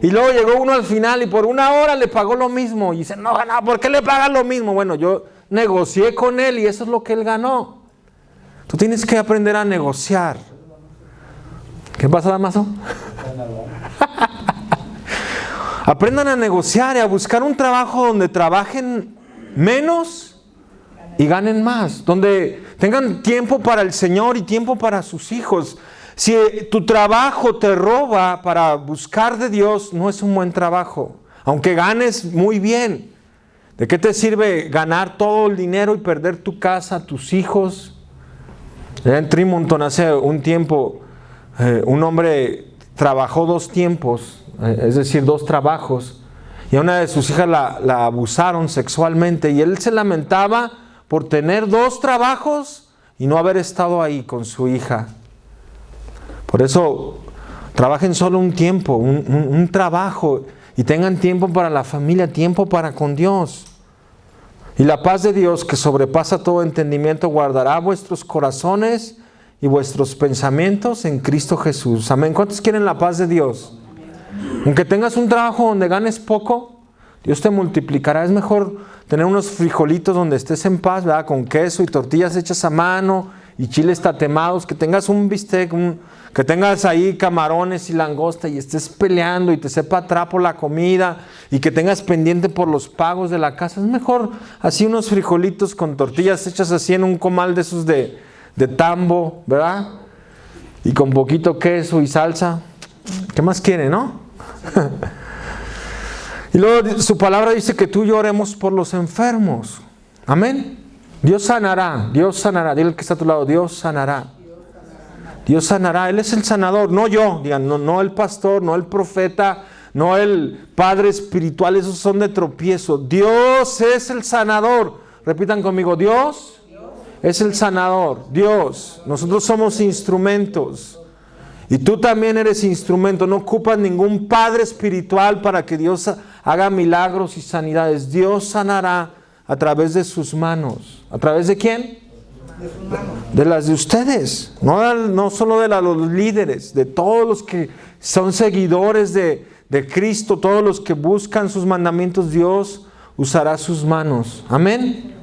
Y luego llegó uno al final y por 1 hora le pagó lo mismo. Y dice, no, ¿por qué le pagan lo mismo? Bueno, yo negocié con él y eso es lo que él ganó. Tú tienes que aprender a negociar. ¿Qué pasa, Damaso? Aprendan a negociar y a buscar un trabajo donde trabajen menos y ganen más. Donde tengan tiempo para el Señor y tiempo para sus hijos. Si tu trabajo te roba para buscar de Dios, no es un buen trabajo. Aunque ganes muy bien. ¿De qué te sirve ganar todo el dinero y perder tu casa, tus hijos? En Tremonton hace un tiempo, un hombre trabajó 2 tiempos, es decir, 2 trabajos. Y a una de sus hijas la abusaron sexualmente. Y él se lamentaba por tener 2 trabajos y no haber estado ahí con su hija. Por eso, trabajen solo un tiempo, un trabajo, y tengan tiempo para la familia, tiempo para con Dios. Y la paz de Dios, que sobrepasa todo entendimiento, guardará vuestros corazones y vuestros pensamientos en Cristo Jesús. Amén. ¿Cuántos quieren la paz de Dios? Aunque tengas un trabajo donde ganes poco, Dios te multiplicará. Es mejor tener unos frijolitos donde estés en paz, ¿verdad? Con queso y tortillas hechas a mano y chiles tatemados, que tengas un bistec, que tengas ahí camarones y langosta y estés peleando y te sepa a trapo la comida y que tengas pendiente por los pagos de la casa. Es mejor así unos frijolitos con tortillas hechas así en un comal de esos de tambo, ¿verdad? Y con poquito queso y salsa. ¿Qué más quiere, no? Y luego su palabra dice que tú y yo oremos por los enfermos. Amén. Dios sanará, Dios sanará. Dile al que está a tu lado, Dios sanará. Dios sanará, Él es el sanador, no yo, digan, no el pastor, no el profeta, no el padre espiritual, esos son de tropiezo. Dios es el sanador. Repitan conmigo, Dios es el sanador. Dios, nosotros somos instrumentos. Y tú también eres instrumento. No ocupas ningún padre espiritual para que Dios haga milagros y sanidades. Dios sanará a través de sus manos. ¿A través de quién? De las de ustedes, no solo de los líderes, de todos los que son seguidores de Cristo, todos los que buscan sus mandamientos. Dios usará sus manos. Amén.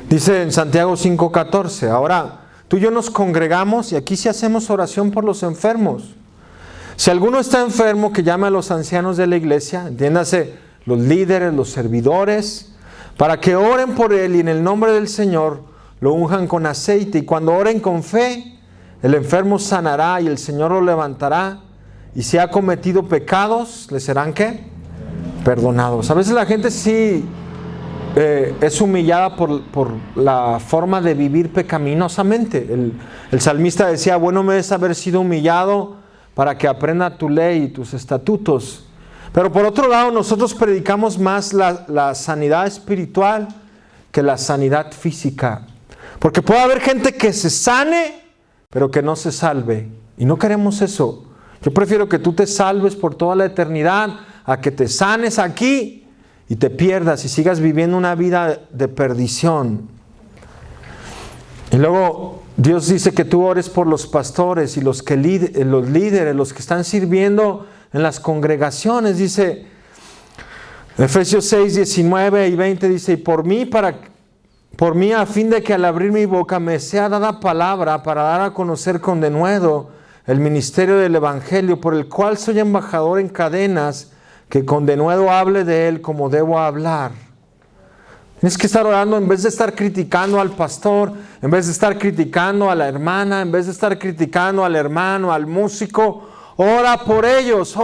Dice en Santiago 5:14, ahora tú y yo nos congregamos y aquí sí hacemos oración por los enfermos. Si alguno está enfermo, que llame a los ancianos de la iglesia, entiéndase, los líderes, los servidores, para que oren por él y en el nombre del Señor lo unjan con aceite, y cuando oren con fe, el enfermo sanará y el Señor lo levantará, y si ha cometido pecados, ¿le serán qué? Perdonados. A veces la gente sí es humillada por la forma de vivir pecaminosamente. El salmista decía, bueno me es haber sido humillado para que aprenda tu ley y tus estatutos. Pero por otro lado, nosotros predicamos más la sanidad espiritual que la sanidad física. Porque puede haber gente que se sane, pero que no se salve. Y no queremos eso. Yo prefiero que tú te salves por toda la eternidad a que te sanes aquí y te pierdas y sigas viviendo una vida de perdición. Y luego Dios dice que tú ores por los pastores y los líderes, los que están sirviendo en las congregaciones. Dice Efesios 6, 19 y 20, dice, y por mí a fin de que al abrir mi boca me sea dada palabra para dar a conocer con denuedo el ministerio del Evangelio, por el cual soy embajador en cadenas, que con denuedo hable de él como debo hablar. Tienes que estar orando en vez de estar criticando al pastor, en vez de estar criticando a la hermana, en vez de estar criticando al hermano, al músico. Ora por ellos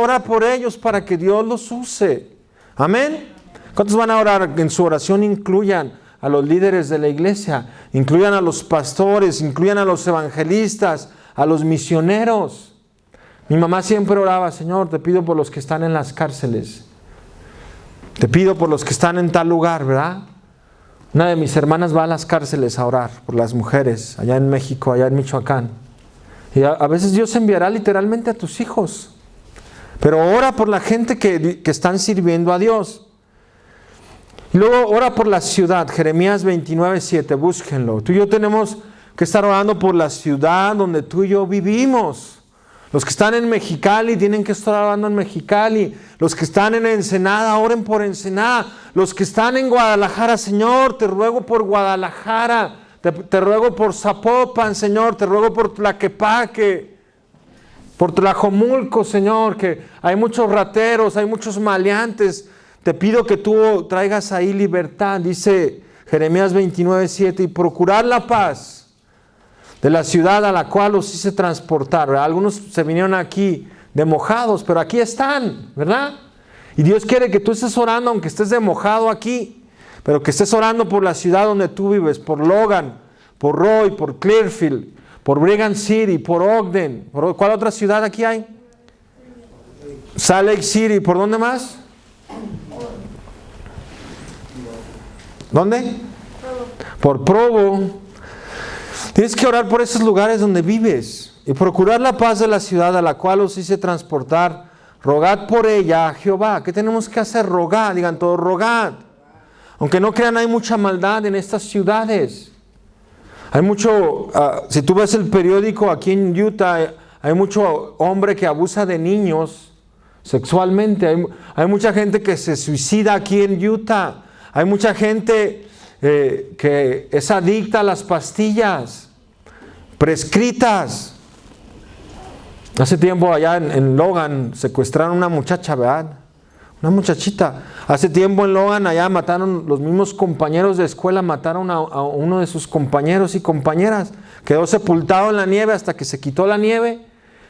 para que Dios los use. Amén. ¿Cuántos van a orar? En su oración incluyan a los líderes de la iglesia, incluyan a los pastores, incluyan a los evangelistas, a los misioneros. Mi mamá siempre oraba, Señor, te pido por los que están en las cárceles. Te pido por los que están en tal lugar, ¿verdad? Una de mis hermanas va a las cárceles a orar por las mujeres, allá en México, allá en Michoacán. Y a veces Dios enviará literalmente a tus hijos. Pero ora por la gente que están sirviendo a Dios. Y luego ora por la ciudad. Jeremías 29:7, búsquenlo. Tú y yo tenemos que estar orando por la ciudad donde tú y yo vivimos. Los que están en Mexicali tienen que estar orando en Mexicali. Los que están en Ensenada, oren por Ensenada. Los que están en Guadalajara, Señor, te ruego por Guadalajara. Te ruego por Zapopan, Señor. Te ruego por Tlaquepaque, por Tlajomulco, Señor, que hay muchos rateros, hay muchos maleantes. Te pido que tú traigas ahí libertad. Dice Jeremías 29:7, y procurar la paz de la ciudad a la cual los hice transportar, ¿verdad? Algunos se vinieron aquí de mojados, pero aquí están, ¿verdad? Y Dios quiere que tú estés orando, aunque estés de mojado aquí, pero que estés orando por la ciudad donde tú vives, por Logan, por Roy, por Clearfield, por Brigham City, por Ogden. ¿Cuál otra ciudad aquí hay? Salt Lake City. ¿Por dónde más? ¿Dónde? Por Provo. Tienes que orar por esos lugares donde vives y procurar la paz de la ciudad a la cual os hice transportar. Rogad por ella a Jehová. ¿Qué tenemos que hacer? Rogad, digan todos, rogad. Aunque no crean, hay mucha maldad en estas ciudades. Hay mucho, si tú ves el periódico aquí en Utah, hay mucho hombre que abusa de niños sexualmente. Hay mucha gente que se suicida aquí en Utah. Hay mucha gente que es adicta a las pastillas prescritas. Hace tiempo allá en Logan secuestraron a una muchacha, ¿verdad? Una muchachita. Hace tiempo en Logan allá mataron, los mismos compañeros de escuela mataron a uno de sus compañeros y compañeras. Quedó sepultado en la nieve hasta que se quitó la nieve.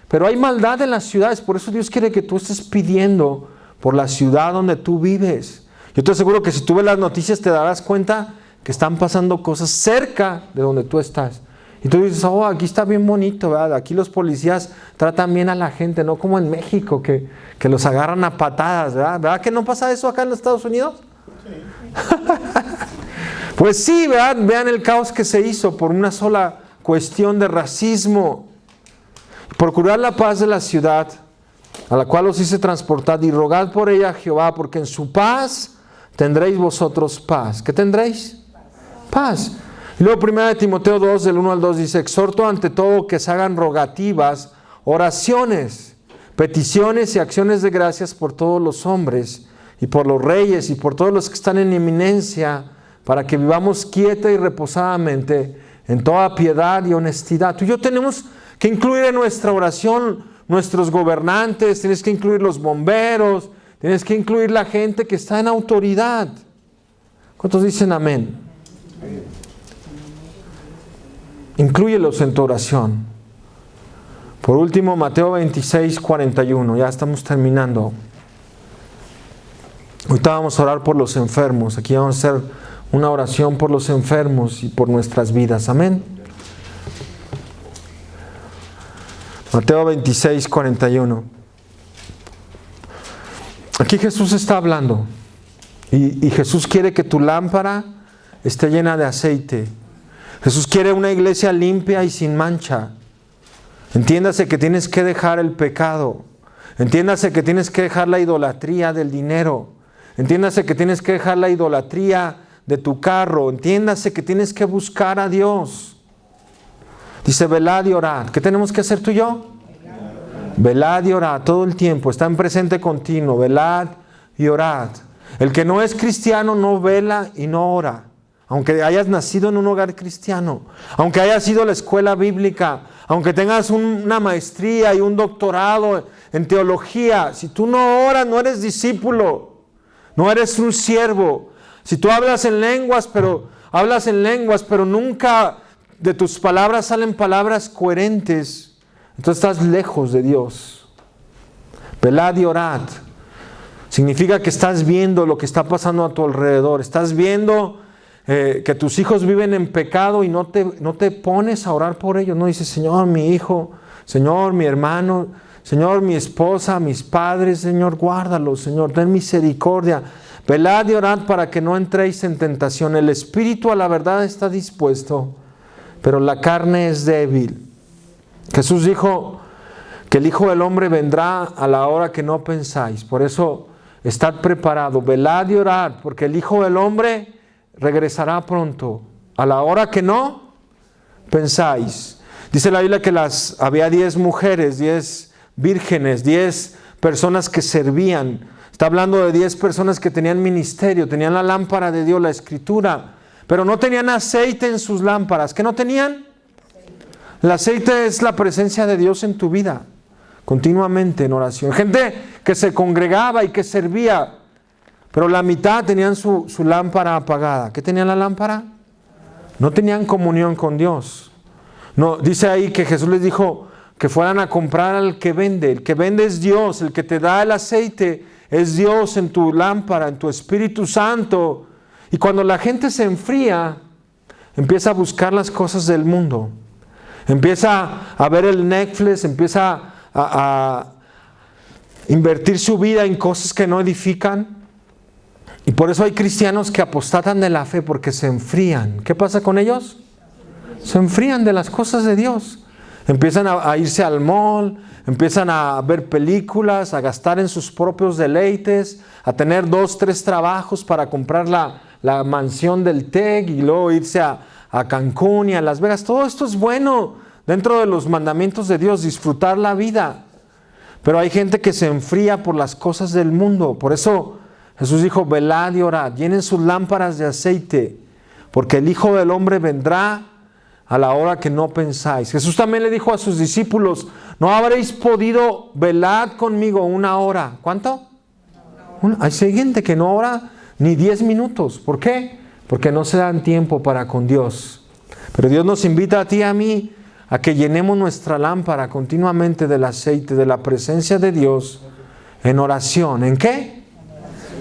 Pero hay maldad en las ciudades, por eso Dios quiere que tú estés pidiendo por la ciudad donde tú vives. Yo te aseguro que si tú ves las noticias te darás cuenta que están pasando cosas cerca de donde tú estás. Y tú dices, oh, aquí está bien bonito, ¿verdad? Aquí los policías tratan bien a la gente, no como en México, que los agarran a patadas, ¿verdad? ¿Verdad que no pasa eso acá en los Estados Unidos? Sí. Pues sí, ¿verdad? Vean el caos que se hizo por una sola cuestión de racismo. Procurar la paz de la ciudad a la cual os hice transportar y rogad por ella a Jehová, porque en su paz tendréis vosotros paz. ¿Qué tendréis? Paz. Y luego 1 Timoteo 2, del 1 al 2 dice, exhorto ante todo que se hagan rogativas, oraciones, peticiones y acciones de gracias por todos los hombres y por los reyes y por todos los que están en eminencia, para que vivamos quieta y reposadamente en toda piedad y honestidad. Tú y yo tenemos que incluir en nuestra oración nuestros gobernantes, tienes que incluir los bomberos, tienes que incluir la gente que está en autoridad. ¿Cuántos dicen amén? Inclúyelos en tu oración. Por último, Mateo 26, 41. Ya estamos terminando. Ahorita vamos a orar por los enfermos. Aquí vamos a hacer una oración por los enfermos y por nuestras vidas. Amén. Mateo 26, 41. Aquí Jesús está hablando. Y Jesús quiere que tu lámpara esté llena de aceite. Jesús quiere una iglesia limpia y sin mancha. Entiéndase que tienes que dejar el pecado. Entiéndase que tienes que dejar la idolatría del dinero. Entiéndase que tienes que dejar la idolatría de tu carro. Entiéndase que tienes que buscar a Dios. Dice, velad y orad. ¿Qué tenemos que hacer tú y yo? Velad y orad todo el tiempo. Está en presente continuo. Velad y orad. El que no es cristiano no vela y no ora. Aunque hayas nacido en un hogar cristiano, aunque hayas ido a la escuela bíblica, aunque tengas una maestría y un doctorado en teología, si tú no oras, no eres discípulo, no eres un siervo. Si tú hablas en lenguas, pero nunca de tus palabras salen palabras coherentes, entonces estás lejos de Dios. Velad y orad. Significa que estás viendo lo que está pasando a tu alrededor. Estás viendo que tus hijos viven en pecado y no te pones a orar por ellos. No dices, Señor, mi hijo, Señor, mi hermano, Señor, mi esposa, mis padres, Señor, guárdalos, Señor, ten misericordia. Velad y orad para que no entréis en tentación. El espíritu a la verdad está dispuesto, pero la carne es débil. Jesús dijo que el Hijo del Hombre vendrá a la hora que no pensáis. Por eso, estad preparado, velad y orad, porque el Hijo del Hombre regresará pronto, a la hora que no pensáis. Dice la Biblia que había 10 mujeres, 10 vírgenes, 10 personas que servían. Está hablando de 10 personas que tenían ministerio, tenían la lámpara de Dios, la escritura, pero no tenían aceite en sus lámparas. ¿Qué no tenían? El aceite es la presencia de Dios en tu vida, continuamente en oración. Gente que se congregaba y que servía, pero la mitad tenían su lámpara apagada. ¿Qué tenía la lámpara? No tenían comunión con Dios. No, dice ahí que Jesús les dijo que fueran a comprar al que vende. El que vende es Dios, el que te da el aceite es Dios en tu lámpara, en tu Espíritu Santo. Y cuando la gente se enfría, empieza a buscar las cosas del mundo. Empieza a ver el Netflix, empieza a invertir su vida en cosas que no edifican. Y por eso hay cristianos que apostatan de la fe porque se enfrían. ¿Qué pasa con ellos? Se enfrían de las cosas de Dios. Empiezan a irse al mall, empiezan a ver películas, a gastar en sus propios deleites, a tener 2, 3 trabajos para comprar la mansión del TEC y luego irse a Cancún y a Las Vegas. Todo esto es bueno dentro de los mandamientos de Dios, disfrutar la vida. Pero hay gente que se enfría por las cosas del mundo. Por eso Jesús dijo, velad y orad, llenen sus lámparas de aceite, porque el Hijo del Hombre vendrá a la hora que no pensáis. Jesús también le dijo a sus discípulos, no habréis podido velar conmigo 1 hora. ¿Cuánto? Hay gente que no ora ni 10 minutos. ¿Por qué? Porque no se dan tiempo para con Dios. Pero Dios nos invita a ti y a mí a que llenemos nuestra lámpara continuamente del aceite, de la presencia de Dios en oración. ¿En qué?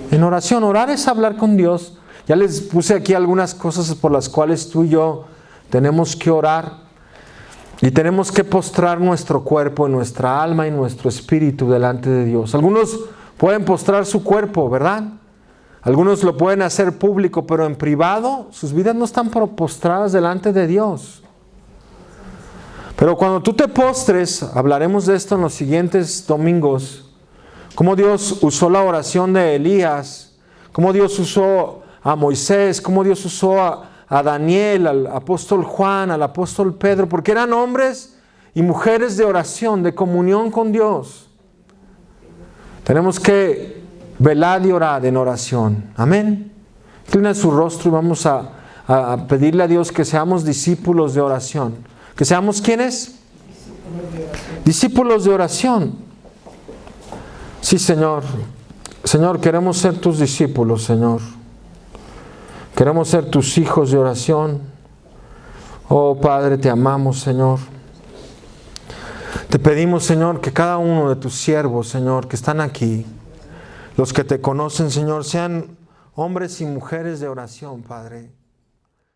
En oración. Orar es hablar con Dios. Ya les puse aquí algunas cosas por las cuales tú y yo tenemos que orar y tenemos que postrar nuestro cuerpo, nuestra alma y nuestro espíritu delante de Dios. Algunos pueden postrar su cuerpo, ¿verdad? Algunos lo pueden hacer público, pero en privado sus vidas no están postradas delante de Dios. Pero cuando tú te postres, hablaremos de esto en los siguientes domingos, cómo Dios usó la oración de Elías, cómo Dios usó a Moisés, cómo Dios usó a Daniel, al apóstol Juan, al apóstol Pedro, porque eran hombres y mujeres de oración, de comunión con Dios. Tenemos que velar y orar en oración. Amén. Inclina su rostro y vamos a pedirle a Dios que seamos discípulos de oración. ¿Que seamos quiénes? Discípulos de oración. Sí, Señor. Señor, queremos ser tus discípulos, Señor. Queremos ser tus hijos de oración. Oh, Padre, te amamos, Señor. Te pedimos, Señor, que cada uno de tus siervos, Señor, que están aquí, los que te conocen, Señor, sean hombres y mujeres de oración, Padre.